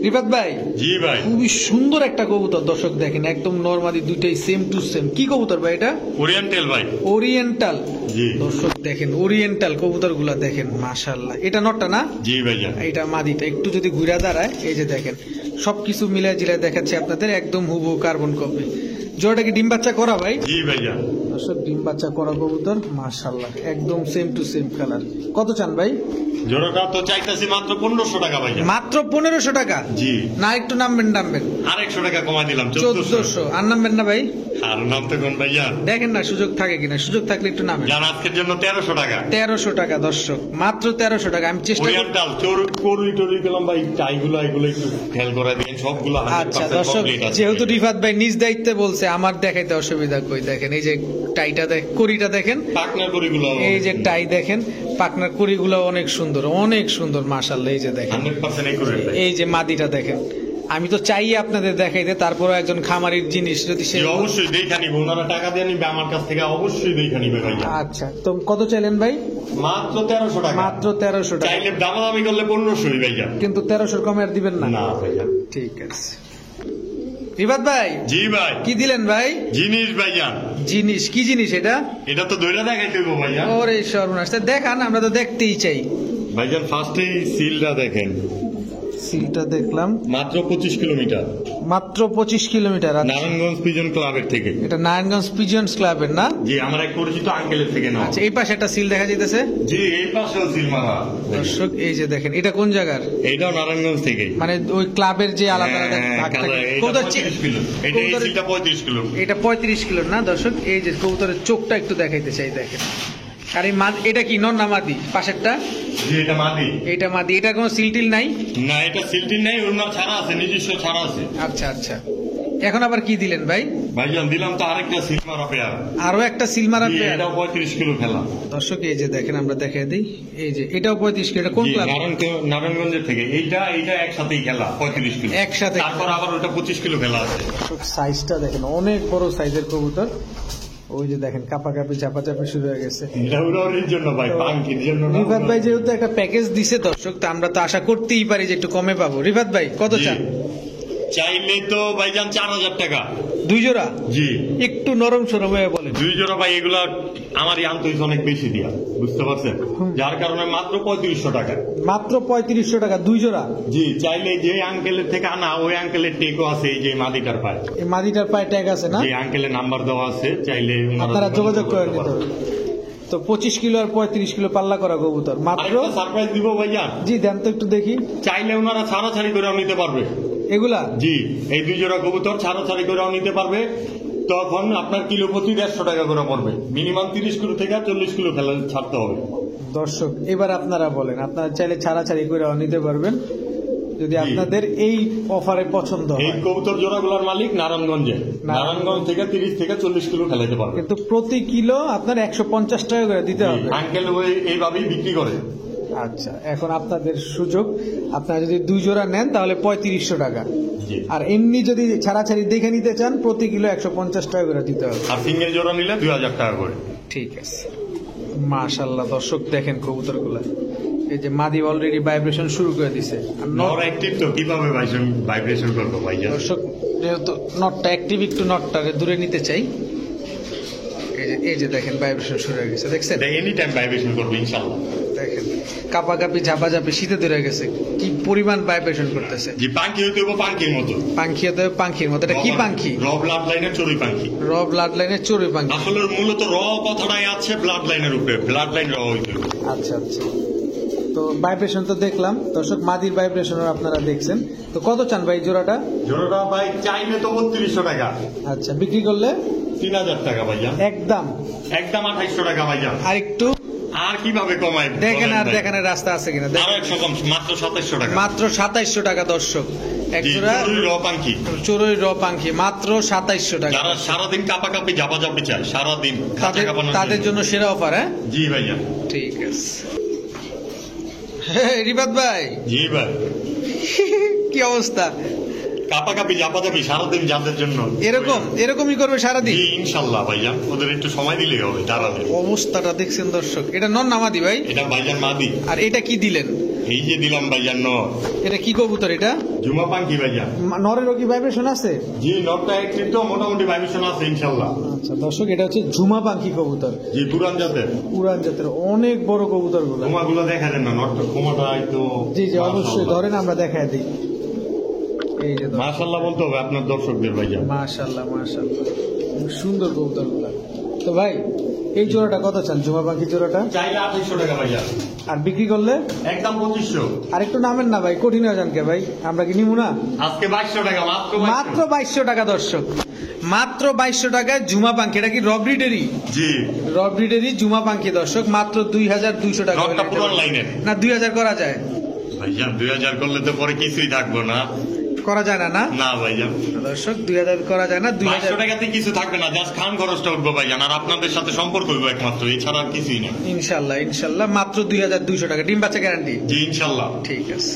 [SPEAKER 1] রিফাত ভাই
[SPEAKER 2] জি ভাই,
[SPEAKER 1] খুবই সুন্দর একটা কবুতর, দর্শক দেখেন একদম নরমালি দুইটাই সেম টু সেম। কি কবুতর ভাই এটা?
[SPEAKER 2] ওরিয়েন্টাল ভাই।
[SPEAKER 1] ওরিয়েন্টাল।
[SPEAKER 2] জি
[SPEAKER 1] দর্শক দেখেন ওরিয়েন্টাল কবুতর গুলা দেখেন, মাশাআল্লাহ। এটা নটটা না?
[SPEAKER 2] জি ভাইজান।
[SPEAKER 1] এটা মাদিটা। একটু যদি ঘুরা দাঁড়ায়, এই যে দেখেন সবকিছু মিলাই জিলাই দেখাচ্ছে আপনাদের, একদম হুবহু কার্বন কপি। জোড়াটা কি ডিম বাচ্চা করা ভাই?
[SPEAKER 2] জি ভাইজান।
[SPEAKER 1] দর্শক ডিম বাচ্চা করা কবুতর, মাশাআল্লাহ একদম সেম টু সেম কালার। কত চান ভাই?
[SPEAKER 2] জোড়াটা তো চাইতেছি মাত্র 1500 টাকা ভাইজান।
[SPEAKER 1] মাত্র 1500 টাকা?
[SPEAKER 2] জি।
[SPEAKER 1] না একটু নামবেন
[SPEAKER 2] আর 100 টাকা কমাই দিলাম,
[SPEAKER 1] 1400। আর নামবেন না ভাই?
[SPEAKER 2] আর নাম তো কোন ভাইজান?
[SPEAKER 1] দেখেন না সুযোগ থাকে কিনা, সুযোগ থাকলে একটু নামেন।
[SPEAKER 2] যার আজকের জন্য 1300 টাকা।
[SPEAKER 1] 1300 টাকা দর্শক, মাত্র 1300 টাকা। আমি চেষ্টা করি।
[SPEAKER 2] ওরিয়েন্টাল টরি গেলাম ভাই, টাইগুলো এগুলো একটু খেয়াল করে দিন, সবগুলো 100%
[SPEAKER 1] আচ্ছা দর্শক,
[SPEAKER 2] complete আছে।
[SPEAKER 1] যেহেতু রিফাত ভাই নিজ দায়িত্বে বলছে, আমার দেখাইতে অসুবিধা কই। দেখেন এই যে টাইটা কড়িটা দেখেন,
[SPEAKER 2] পাকনার করিগুলো
[SPEAKER 1] এই যে টাই দেখেন, পাকনার কড়িগুলো অনেক সুন্দর, অনেক সুন্দর মাশাআল্লাহ। এই যে দেখেন
[SPEAKER 2] 100% একুরেট ভাই।
[SPEAKER 1] এই যে মাদিটা দেখেন। আমি তো চাই আপনাদের দেখাইতে, তারপরে একজন খামারির জিনিস যদি সে।
[SPEAKER 2] জি, অবশ্যই দেখা নিব, ওনারা টাকা দিয়ে নিবে আমার কাছ থেকে, অবশ্যই দেখা নিবে ভাই।
[SPEAKER 1] আচ্ছা তো কত চাইলেন ভাই?
[SPEAKER 2] মাত্র 1300 টাকা।
[SPEAKER 1] মাত্র 1300 টাকা।
[SPEAKER 2] চাইলে দামাদামি করলে 1500 ভাইয়া।
[SPEAKER 1] কিন্তু 1300 কমে আর দিবেন না?
[SPEAKER 2] না ভাইয়া।
[SPEAKER 1] ঠিক আছে। রিফাত ভাই
[SPEAKER 2] জি ভাই।
[SPEAKER 1] কি দিলেন ভাই?
[SPEAKER 2] জিনিস ভাইয়া।
[SPEAKER 1] জিনিস কি জিনিস এটা?
[SPEAKER 2] এটা তো ধরে দেখাইতে হইব ভাইয়া।
[SPEAKER 1] ওরে সর্বনাশ, তা দেখান, আমরা তো দেখতেই চাই।
[SPEAKER 2] ভাইজান ফার্স্টেই সিলটা দেখেন,
[SPEAKER 1] সিলটা দেখলাম।
[SPEAKER 2] মাত্র 25 কিলোমিটার,
[SPEAKER 1] মাত্র 25 কিলোমিটার। আচ্ছা।
[SPEAKER 2] নারায়ণগঞ্জ পিজন ক্লাবের থেকে।
[SPEAKER 1] এটা নারায়ণগঞ্জ পিজন্স ক্লাবের না?
[SPEAKER 2] জি, আমার এক পরিচিত আঙ্কেলের থেকে না।
[SPEAKER 1] আচ্ছা, এই পাশে একটা সিল দেখা যাইতেছে।
[SPEAKER 2] জি, এই পাশেও সিল মারা।
[SPEAKER 1] দর্শক এই যে দেখেন, এটা কোন জায়গার?
[SPEAKER 2] এইটাও নারায়ণগঞ্জ থেকে।
[SPEAKER 1] মানে ওই ক্লাবের যে আলাদা আলাদা
[SPEAKER 2] হ্যাঁ,
[SPEAKER 1] ভাগ থাকে।
[SPEAKER 2] এটা
[SPEAKER 1] কবুতর
[SPEAKER 2] 35 কিলো। এটা এই সিলটা 35 কিলো।
[SPEAKER 1] এটা 35 কিলো না দর্শক? এই যে কবুতরের চোখটা একটু দেখাইতে চাই, দেখেন। আর এই এটা কি নর না মাদি পাশেরটা?
[SPEAKER 2] জি, এটা মাদি।
[SPEAKER 1] এটা মাদি। এটার কোনো সিলটিল নাই?
[SPEAKER 2] না, এটা সিলটিন নাই, ওনার ছাড়া আছে, নিজস্ব ছাড়া আছে।
[SPEAKER 1] আচ্ছা আচ্ছা। এখন আবার কি দিলেন ভাই?
[SPEAKER 2] ভাইজান দিলাম তো আরেকটা সিল মারা পেয়ার।
[SPEAKER 1] আরো একটা সিল মারা পেয়ার।
[SPEAKER 2] এটাও 35 কিলো খেলা।
[SPEAKER 1] দর্শক এই যে দেখেন, আমরা দেখাই দিই। এই যে এটাও 35 কিলো। এটা কোন
[SPEAKER 2] জি,
[SPEAKER 1] ক্লাব?
[SPEAKER 2] নারায়ণগঞ্জের থেকে। এইটা একসাথেই খেলা 35 কিলো।
[SPEAKER 1] একসাথে।
[SPEAKER 2] তারপর আবার ওটা 25 কিলো খেলা আছে।
[SPEAKER 1] সাইজটা দেখেন, অনেক বড় সাইজের কবুতর। ওই যে দেখেন কাপাকাপি চাপাচাপি শুরু হয়ে গেছে।
[SPEAKER 2] এটা উড়াউড়ির জন্য ভাই, পাঙ্কির জন্য না।
[SPEAKER 1] রিফাত ভাই যেহেতু একটা প্যাকেজ দিছে দর্শক, তো আমরা তো আশা করতেই পারি যে একটু কমে পাবো। রিফাত ভাই কত
[SPEAKER 2] জি।
[SPEAKER 1] চান?
[SPEAKER 2] চাইলে তো ভাইজান 4000 টাকা।
[SPEAKER 1] 2 জোড়া?
[SPEAKER 2] জি।
[SPEAKER 1] একটু নরম সরম হয়ে বলেন।
[SPEAKER 2] 2 জোড়া ভাই, এগুলা আমারই আনতে হইছে অনেক বেশি দিয়া, বুঝতে পারছেন? যার কারণে মাত্র 3500 টাকা।
[SPEAKER 1] মাত্র 3500 টাকা 2 জোড়া?
[SPEAKER 2] জি, চাইলে যে আঙ্কেলের থেকে আনা, ওই আঙ্কেলের টেকও আছে, এই যে মাদিটার পায়।
[SPEAKER 1] এই মাদিটার পায়ে ট্যাগ আছে না?
[SPEAKER 2] যে আঙ্কেলের নাম্বার দেওয়া আছে, চাইলে
[SPEAKER 1] আপনারা যোগাযোগ করে নিতে হবে। তো 25 কিলো আর 35 কিলো পাল্লা করা কবুতর মাত্র।
[SPEAKER 2] সারপ্রাইজ দিব ভাইয়া।
[SPEAKER 1] জি দেন তো একটু দেখি।
[SPEAKER 2] চাইলে ওনারা ছাড়াছাড়ি করেও নিতে পারবে
[SPEAKER 1] এগুলা?
[SPEAKER 2] জি, এই 2 জোড়া কবুতর ছাড়াছাড়ি করেও নিতে পারবে। তখন আপনার কিলো প্রতি 150 টাকা করে পড়বে। মিনিমাম 30 কিলো থেকে 40 কিলো খেলা ছাড়তে হবে।
[SPEAKER 1] দর্শক এবার আপনারা বলেন, আপনারা চাইলে ছাড়াছাড়ি করে নিতে পারবেন যদি আপনাদের এই অফারে পছন্দ
[SPEAKER 2] এই
[SPEAKER 1] হয়।
[SPEAKER 2] কবুতর জোড়াগুলোর মালিক নারায়ণগঞ্জে। নারায়ণগঞ্জ থেকে 30 থেকে 40 কিলো খেলাইতে পারবে।
[SPEAKER 1] কিন্তু প্রতি কিলো আপনার 150 টাকা করে দিতে হবে।
[SPEAKER 2] আঙ্কেল ওই এইভাবেই বিক্রি করে।
[SPEAKER 1] আচ্ছা, এখন আপনাদের সুযোগ। আপনারা যদি 2 জোড়া নেন তাহলে 3500 টাকা।
[SPEAKER 2] জি।
[SPEAKER 1] আর এমনি যদি ছাড়াছাড়ি দেখে নিতে চান প্রতি কিলো 150 টাকা করে দিতে হবে।
[SPEAKER 2] আর সিঙ্গেল জোড়া নিলে 2000 টাকা করে।
[SPEAKER 1] ঠিক আছে। মাশাআল্লাহ দর্শক দেখেন কবুতরগুলা, এই যে মাদি অলরেডি ভাইব্রেশন শুরু করে দিছে। আর
[SPEAKER 2] নর অ্যাক্টিভ তো কিভাবে ভাইব্রেশন করবো ভাইয়া?
[SPEAKER 1] দর্শক যেহেতু নটটা অ্যাক্টিভ, একটু নটটাকে দূরে নিতে চাই। এই যে দেখেন ভাইব্রেশন শুরু হয়ে গেছে, দেখছেন?
[SPEAKER 2] এনি টাইম ভাইব্রেশন করবে ইনশাআল্লাহ।
[SPEAKER 1] দেখেন কাপাকাপি ঝাপাঝাপি শীতে ধরে গেছে, কি পরিমাণ ভাইব্রেশন করতেছে।
[SPEAKER 2] জি, পাঙ্কি হইতে হবে পাঙ্কির মতো।
[SPEAKER 1] পাঙ্খি হতে হবে পাঙ্খির মতো। এটা কি পাঙ্খি?
[SPEAKER 2] র ব্লাড লাইনের চড়ুই পাঙ্কি।
[SPEAKER 1] র ব্লাড লাইনের চড়ুই পাঙ্খি।
[SPEAKER 2] আসলে মূলত র কথাটাই আছে ব্লাড লাইনের উপরে, ব্লাড লাইন র হইতে হবে।
[SPEAKER 1] আচ্ছা আচ্ছা। তো ভাইব্রেশন তো দেখলাম দর্শক, মাদির ভাইব্রেশন আপনারা দেখছেন। তো কত চান ভাই জোড়াটা?
[SPEAKER 2] জোড়াটা ভাই চাইলে তো 3200 টাকা।
[SPEAKER 1] আচ্ছা, বিক্রি করলে
[SPEAKER 2] 3000 টাকা ভাইয়া।
[SPEAKER 1] একদম
[SPEAKER 2] 2800 টাকা ভাইয়া।
[SPEAKER 1] আর একটু
[SPEAKER 2] আর কিভাবে কমাই
[SPEAKER 1] দেখেন, আর
[SPEAKER 2] বলেন ভাই?
[SPEAKER 1] দেখানোর রাস্তা আছে কিনা
[SPEAKER 2] আরো 100 কম, মাত্র 2700 টাকা।
[SPEAKER 1] মাত্র 2700 টাকা দর্শক। এক
[SPEAKER 2] জি,
[SPEAKER 1] জোড়া
[SPEAKER 2] চড়ুই র পাঙ্কি।
[SPEAKER 1] চড়ুই র পাঙ্খি মাত্র 2700 টাকা।
[SPEAKER 2] যারা সারাদিন কাপাকাপি ঝাপাঝাপি চায়, সারাদিন খাঁচা
[SPEAKER 1] তাদের
[SPEAKER 2] কাঁপানোর
[SPEAKER 1] তাদের জন্য সেরা অফার। হ্যাঁ
[SPEAKER 2] জি ভাইয়া।
[SPEAKER 1] ঠিক আছে। রিফাত ভাই
[SPEAKER 2] জি ভাই,
[SPEAKER 1] কি অবস্থা?
[SPEAKER 2] কাপাকাপি ঝাপাঝাপি সারাদিন যাদের জন্য
[SPEAKER 1] এরকমই করবে সারাদিন?
[SPEAKER 2] জি ইনশাল্লাহ ভাইয়া, ওদের একটু সময় দিলেই হবে দাঁড়াবে।
[SPEAKER 1] অবস্থাটা দেখছেন দর্শক, এটা নন নামাদি ভাই?
[SPEAKER 2] এটা ভাইজান মাদি।
[SPEAKER 1] আর এটা কি দিলেন?
[SPEAKER 2] এই যে দিলাম ভাইজান নর।
[SPEAKER 1] এটা কি কবুতর এটা?
[SPEAKER 2] জুমা পাঙ্কি ভাইজান।
[SPEAKER 1] নরেরও কি ভাইব্রেশন আছে?
[SPEAKER 2] জি, নরটা একটু তো মোটামুটি ভাইব্রেশন আছে ইনশাল্লাহ।
[SPEAKER 1] আচ্ছা দর্শক, এটা হচ্ছে ঝুমা পাঙ্কি কবুতর।
[SPEAKER 2] জি, পুরান জাতের।
[SPEAKER 1] পুরান জাতের অনেক বড় কবুতর গুলো।
[SPEAKER 2] কোমাগুলো দেখা যায় না, নরটা কোমাটা একটু।
[SPEAKER 1] জি জি অবশ্যই ধরেন, আমরা দেখায় দিই। এই যে
[SPEAKER 2] মাশাআল্লাহ বলতে হবে আপনার দর্শকদের ভাইজান।
[SPEAKER 1] মাশাআল্লাহ মাশাআল্লাহ, সুন্দর কবুতর গুলা। তো ভাই এই জোড়াটা কত চান, জুমা পাখি জোড়াটা?
[SPEAKER 2] চাইলে 2800 টাকা ভাইজান।
[SPEAKER 1] আর বিক্রি করলে?
[SPEAKER 2] একদম 2500।
[SPEAKER 1] আর একটু নামেন না ভাই, কঠিন হয়ে যান কে ভাই, আমরা কি নিবো না?
[SPEAKER 2] আজকে 2200 টাকা মাত্র।
[SPEAKER 1] মাত্র 2200 টাকা দর্শক, মাত্র 2200 টাকায় জুমা পাঙ্কি। এটা কি রবরিডেরই?
[SPEAKER 2] জি,
[SPEAKER 1] রবরিডেরই জুমা পাঙ্কি দর্শক, মাত্র 2200 টাকা।
[SPEAKER 2] নরটা পুরান লাইনের।
[SPEAKER 1] না 2000 করা যায়
[SPEAKER 2] ভাইজান? 2000 করলে তো পরে কিছুই থাকবো না।
[SPEAKER 1] করা যায় না? না
[SPEAKER 2] না ভাইজান,
[SPEAKER 1] দর্শক 2000 করা যায় না।
[SPEAKER 2] 2200 টাকাতে কিছু থাকবে না, জাস্ট খান খরচটা উঠবো ভাইজান, আর আপনাদের সাথে সম্পর্ক হইব একমাত্র, এছাড়া আর কিছুই না।
[SPEAKER 1] ইনশাল্লাহ ইনশাল্লাহ, মাত্র 2200 টাকা। ডিম বাচ্চা গ্যারান্টি?
[SPEAKER 2] জি ইনশাল্লাহ।
[SPEAKER 1] ঠিক আছে।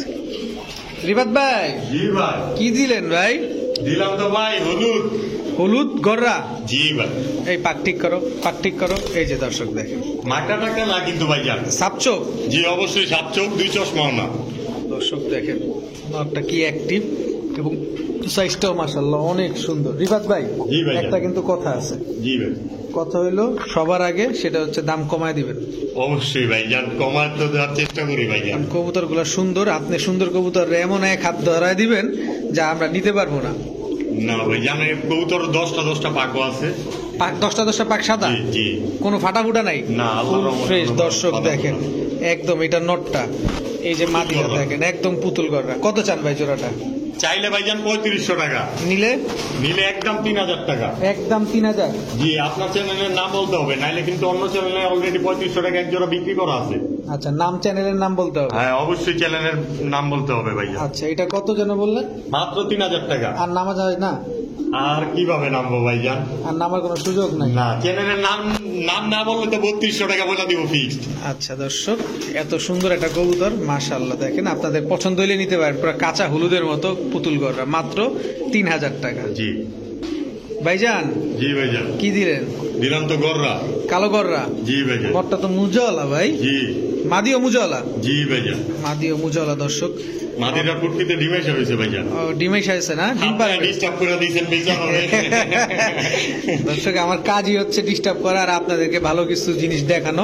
[SPEAKER 1] রিবাত ভাই
[SPEAKER 2] জি ভাই।
[SPEAKER 1] কি দিলেন ভাই?
[SPEAKER 2] দিলাম তো ভাই হলুদ।
[SPEAKER 1] হলুদ গররা?
[SPEAKER 2] জি ভাই।
[SPEAKER 1] এই পাক ঠিক করো, পাক ঠিক করো। এই যে দর্শক দেখেন,
[SPEAKER 2] মাটা টাকা না কিন্তু ভাইজান।
[SPEAKER 1] সাপচোক?
[SPEAKER 2] জি অবশ্যই, সাপ চোখ, 2 চশমাও না।
[SPEAKER 1] দর্শক দেখেন নখটা কি অ্যাক্টিভ এবং সাইজটাও মাশাআল্লাহ অনেক সুন্দর। রিবাত ভাই
[SPEAKER 2] জি ভাই,
[SPEAKER 1] একটা কিন্তু কথা আছে।
[SPEAKER 2] জি ভাই।
[SPEAKER 1] কথা হইলো সবার আগে, সেটা হচ্ছে দাম কমায় দিবেন।
[SPEAKER 2] অবশ্যই ভাইজান, কমার তো দেওয়ার চেষ্টা করি ভাইজান।
[SPEAKER 1] কবুতর গুলা সুন্দর, আপনি সুন্দর কবুতর এমন এক হাত ধরায় দিবেন যা আমরা নিতে পারবো না।
[SPEAKER 2] না ভাইজান, কবুতর 10টা পাকও আছে।
[SPEAKER 1] পাক 10টা পাক সাদা?
[SPEAKER 2] জি জি।
[SPEAKER 1] কোনো ফাটা ফুটা নাই?
[SPEAKER 2] না, আল্লাহর রহমতে
[SPEAKER 1] ফ্রেশ।
[SPEAKER 2] কোনো
[SPEAKER 1] দর্শক
[SPEAKER 2] ফাটা
[SPEAKER 1] দেখেন
[SPEAKER 2] ফুটা
[SPEAKER 1] একদম, এটা নটটা। এই যে মাটিটা দেখেন একদম পুতুল গড়া। কত চান ভাই জোড়াটা?
[SPEAKER 2] চাইলে ভাইজান 3500 টাকা,
[SPEAKER 1] নিলে?
[SPEAKER 2] নিলে একদম 3000 টাকা।
[SPEAKER 1] একদম 3000?
[SPEAKER 2] জি, আপনার চ্যানেলের নাম বলতে হবে, নাইলে কিন্তু অন্য চ্যানেলে অলরেডি 3500 টাকা এক জোড়া বিক্রি করা আছে।
[SPEAKER 1] আচ্ছা, নাম চ্যানেলের নাম বলতে হবে?
[SPEAKER 2] হ্যাঁ অবশ্যই চ্যানেলের নাম বলতে হবে ভাইয়া।
[SPEAKER 1] আচ্ছা, এটা কত যেন বললেন?
[SPEAKER 2] মাত্র 3000 টাকা।
[SPEAKER 1] আর নামা যায় না?
[SPEAKER 2] আর কিভাবে নামবো ভাইজান?
[SPEAKER 1] আর নামার কোনো সুযোগ নাই?
[SPEAKER 2] না, চ্যানেলের নাম না বললে তো 3200 টাকা বলে দিব ফিক্সড।
[SPEAKER 1] আচ্ছা দর্শক, এত সুন্দর একটা কবুতর মাশাআল্লাহ, দেখেন আপনাদের পছন্দ হলে নিতে পারেন। পুরো কাঁচা হলুদের মতো পুতুল গড়া, মাত্র 3000 টাকা।
[SPEAKER 2] জি
[SPEAKER 1] ভাইজান
[SPEAKER 2] জি ভাইজান।
[SPEAKER 1] কি দিলেন?
[SPEAKER 2] দিলাম তো গররা।
[SPEAKER 1] কালো গড়রা?
[SPEAKER 2] জি ভাইজান।
[SPEAKER 1] গড়টা তো মুজওয়ালা ভাই।
[SPEAKER 2] জি
[SPEAKER 1] মাদিও মুজওয়ালা?
[SPEAKER 2] জি ভাইজান।
[SPEAKER 1] মাদিও মুজওয়ালা দর্শক।
[SPEAKER 2] মাদিরা ফুটকিতে ডিমেশ হয়েছে ভাইজান।
[SPEAKER 1] ডিমেশ হয়েছে না? ডিম পারবে?
[SPEAKER 2] ডিস্টার্ব করে দিয়েছেন বেচারা।
[SPEAKER 1] দর্শক আমার কাজই হচ্ছে ডিস্টার্ব করা আর আপনাদেরকে ভালো কিছু জিনিস দেখানো।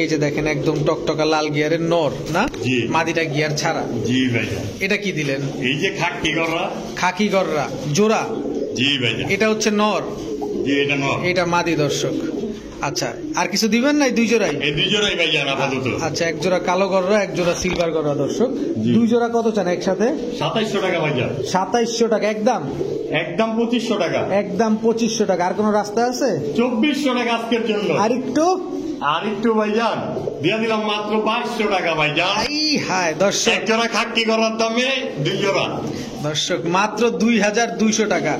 [SPEAKER 1] এই যে দেখেন একদম টকটকা লাল গিয়ারের নর না?
[SPEAKER 2] জি।
[SPEAKER 1] মাদিটা গিয়ার ছাড়া।
[SPEAKER 2] জি ভাইজান।
[SPEAKER 1] এটা কি দিলেন?
[SPEAKER 2] এই যে খাকি গররা।
[SPEAKER 1] খাকি গররা জোড়া?
[SPEAKER 2] জি ভাইজান।
[SPEAKER 1] এটা হচ্ছে নর?
[SPEAKER 2] জি, এটা নর।
[SPEAKER 1] এটা মাদি দর্শক। আচ্ছা, আর কিছু দিবেন না? 2 জোড়াই?
[SPEAKER 2] এই 2 জোড়াই ভাইজান আপাতত।
[SPEAKER 1] আচ্ছা, এক জোড়া কালো গররা, এক জোড়া সিলভার গররা দর্শক।
[SPEAKER 2] জি।
[SPEAKER 1] 2 জোড়া কত চান একসাথে?
[SPEAKER 2] 2700 টাকা ভাইজান।
[SPEAKER 1] 2700 টাকা একদম?
[SPEAKER 2] একদম 2500 টাকা।
[SPEAKER 1] একদম 2500 টাকা। আর কোনো রাস্তা আছে?
[SPEAKER 2] 2400 টাকা আজকের জন্য।
[SPEAKER 1] আর একটু?
[SPEAKER 2] আর একটু ভাইজান দিয়ে দিলাম মাত্র 2200 টাকা ভাইজান।
[SPEAKER 1] আই হায় দর্শক,
[SPEAKER 2] এক জোড়া খাকি করার দামে 2 জোড়া।
[SPEAKER 1] দর্শক মাত্র 2200 টাকা।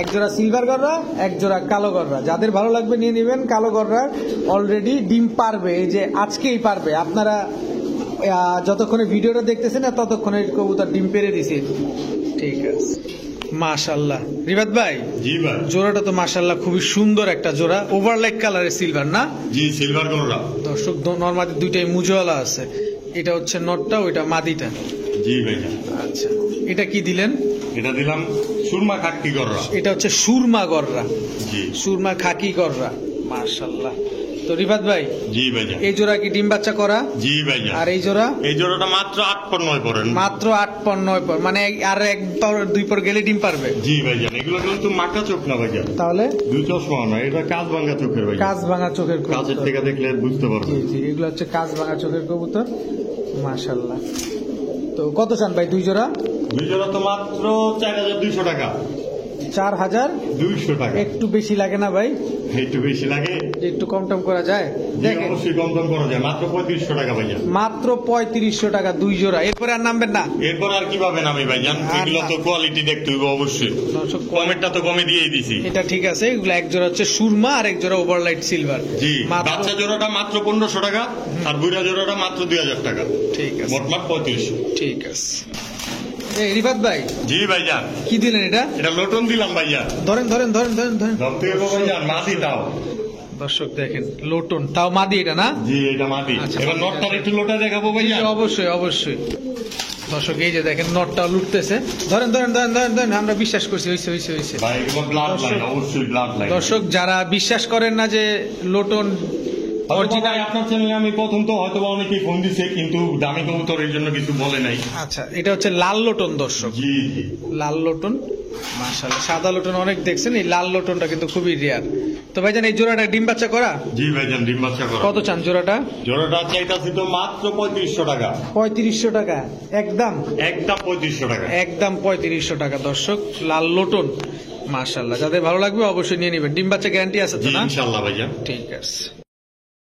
[SPEAKER 1] এক জোড়া সিলভার গররা, এক জোড়া কালো গররা। যাদের ভালো লাগবে নিয়ে নেবেন। কালো গররা অলরেডি ডিম পারবে, এই যে আজকেই পারবে। আপনারা যতক্ষণে ভিডিওটা দেখতেছেন না ততক্ষণে কবুতর ডিম পেরে দিছে। ঠিক আছে, মাশাআল্লাহ। রিবাত ভাই
[SPEAKER 2] জি ভাই।
[SPEAKER 1] জোড়াটা তো মাশাআল্লাহ খুবই সুন্দর একটা জোড়া, ওভারলাইট কালারের সিলভার না?
[SPEAKER 2] জি, সিলভার গররা।
[SPEAKER 1] দর্শক নরমাদি দুইটাই মুজওয়ালা আছে। এটা হচ্ছে নটটা, ওইটা মাদিটা।
[SPEAKER 2] জি ভাইজান।
[SPEAKER 1] আচ্ছা, এটা কি দিলেন?
[SPEAKER 2] এটা দিলাম সুরমা খাকি গররা।
[SPEAKER 1] এটা হচ্ছে সুরমা গররা।
[SPEAKER 2] জি।
[SPEAKER 1] সুরমা খাকি গররা, মাশাআল্লাহ। তো রিফাত ভাই
[SPEAKER 2] জি ভাইজান।
[SPEAKER 1] এই জোড়া কি ডিম বাচ্চা করা?
[SPEAKER 2] জি ভাইজান।
[SPEAKER 1] আর এই জোড়া?
[SPEAKER 2] এই জোড়াটা মাত্র 8 পর 9 পরেন।
[SPEAKER 1] মাত্র 8 পর 9 পর, মানে আর 1 পর 2 পর গেলে ডিম পারবে?
[SPEAKER 2] জি ভাইজান। এগুলো কিন্তু মাকা চোখ না ভাইজান,
[SPEAKER 1] তাহলে
[SPEAKER 2] 2 চশমা না, এটা কাজ ভাঙা চোখের ভাইজান।
[SPEAKER 1] কাজ ভাঙা চোখের
[SPEAKER 2] কাছের
[SPEAKER 1] কবুতর।
[SPEAKER 2] থেকে দেখলে বুঝতে পারবে।
[SPEAKER 1] জি জি, এগুলো হচ্ছে কাজ ভাঙা চোখের কবুতর, মাশাআল্লাহ। তো কত চান ভাই 2 জোড়া?
[SPEAKER 2] 2 জোড়া তো মাত্র 4200 টাকা।
[SPEAKER 1] 4200
[SPEAKER 2] টাকা।
[SPEAKER 1] একটু বেশি লাগে না ভাই?
[SPEAKER 2] একটু বেশি লাগে,
[SPEAKER 1] যে একটু কম টম করা যায়?
[SPEAKER 2] জি,
[SPEAKER 1] দেখেন
[SPEAKER 2] অবশ্যই কম দাম করা যায়। মাত্র 3500 টাকা ভাইজান।
[SPEAKER 1] মাত্র 3500 টাকা 2 জোড়া। এরপরে আর নামবেন না?
[SPEAKER 2] এরপর আর কিভাবে নামে ভাইজান?
[SPEAKER 1] আর
[SPEAKER 2] এগুলো
[SPEAKER 1] না।
[SPEAKER 2] তো কোয়ালিটি দেখতে হবে অবশ্যই।
[SPEAKER 1] দর্শক,
[SPEAKER 2] কমেরটা তো কমে দিয়েই দিছি।
[SPEAKER 1] এটা ঠিক আছে। এগুলো এক জোড়া হচ্ছে সুরমা আর এক জোড়া ওভারলাইট সিলভার।
[SPEAKER 2] জি,
[SPEAKER 1] মাত্র,
[SPEAKER 2] বাচ্চা জোড়াটা মাত্র 1500 টাকা আর বুড়া জোড়াটা মাত্র 2000 টাকা।
[SPEAKER 1] ঠিক আছে
[SPEAKER 2] মোটমাট 3500।
[SPEAKER 1] ঠিক আছে। এই রিফাত ভাই
[SPEAKER 2] জি ভাইজান।
[SPEAKER 1] কি দিলেন এটা?
[SPEAKER 2] এটা নতুন দিলাম ভাইজান।
[SPEAKER 1] ধরেন ধরেন ধরেন ধরেন ধরেন।
[SPEAKER 2] ধরতে হবে ভাইজান, মাদি তাও।
[SPEAKER 1] দর্শক দেখেন লোটন, তাও মাদি এটা না?
[SPEAKER 2] জি এটা মাটি।
[SPEAKER 1] আচ্ছা,
[SPEAKER 2] এবার নটটার একটু লোটা দেখাবো ভাইয়া।
[SPEAKER 1] অবশ্যই অবশ্যই। দর্শক এই যে দেখেন নটটা লুটতেছে, ধরেন ধরেন ধরেন ধরেন ধরেন, আমরা বিশ্বাস করছি হইছে হইছে হইছে।
[SPEAKER 2] ভাই এগুলো ব্লাড লাইন, অবশ্যই ব্লাড লাইন।
[SPEAKER 1] দর্শক যারা বিশ্বাস করেন না যে লোটন
[SPEAKER 2] অরিজিনাল, আপনার চ্যানেলে আমি প্রথম তো হয়তো অনেকেই ফোন দিছে, কিন্তু দামি কবুতরের জন্য কিছু বলে নাই।
[SPEAKER 1] আচ্ছা, এটা হচ্ছে লাল লোটন দর্শক,
[SPEAKER 2] জি জি
[SPEAKER 1] লাল লোটন। মাশাআল্লাহ, সাদা লোটন অনেক দেখছেন, এই লাল লোটনটা কিন্তু খুবই রেয়ার। তো ভাইজান এই জোড়াটা ডিম বাচ্চা করা?
[SPEAKER 2] জি ভাইজান ডিম বাচ্চা করা।
[SPEAKER 1] কত চান জোড়াটা?
[SPEAKER 2] জোড়াটা চাইতাছি তো মাত্র 3500 টাকা।
[SPEAKER 1] 3500 টাকা একদম?
[SPEAKER 2] একদম 3500 টাকা।
[SPEAKER 1] একদম 3500 টাকা দর্শক, লাল লোটন। মাশাআল্লাহ, যাদের ভালো লাগবে অবশ্যই নিয়ে নেবেন। ডিম বাচ্চা গ্যারান্টি আছে তো
[SPEAKER 2] জি
[SPEAKER 1] না?
[SPEAKER 2] ইনশাআল্লাহ ভাইজান।
[SPEAKER 1] ঠিক আছে।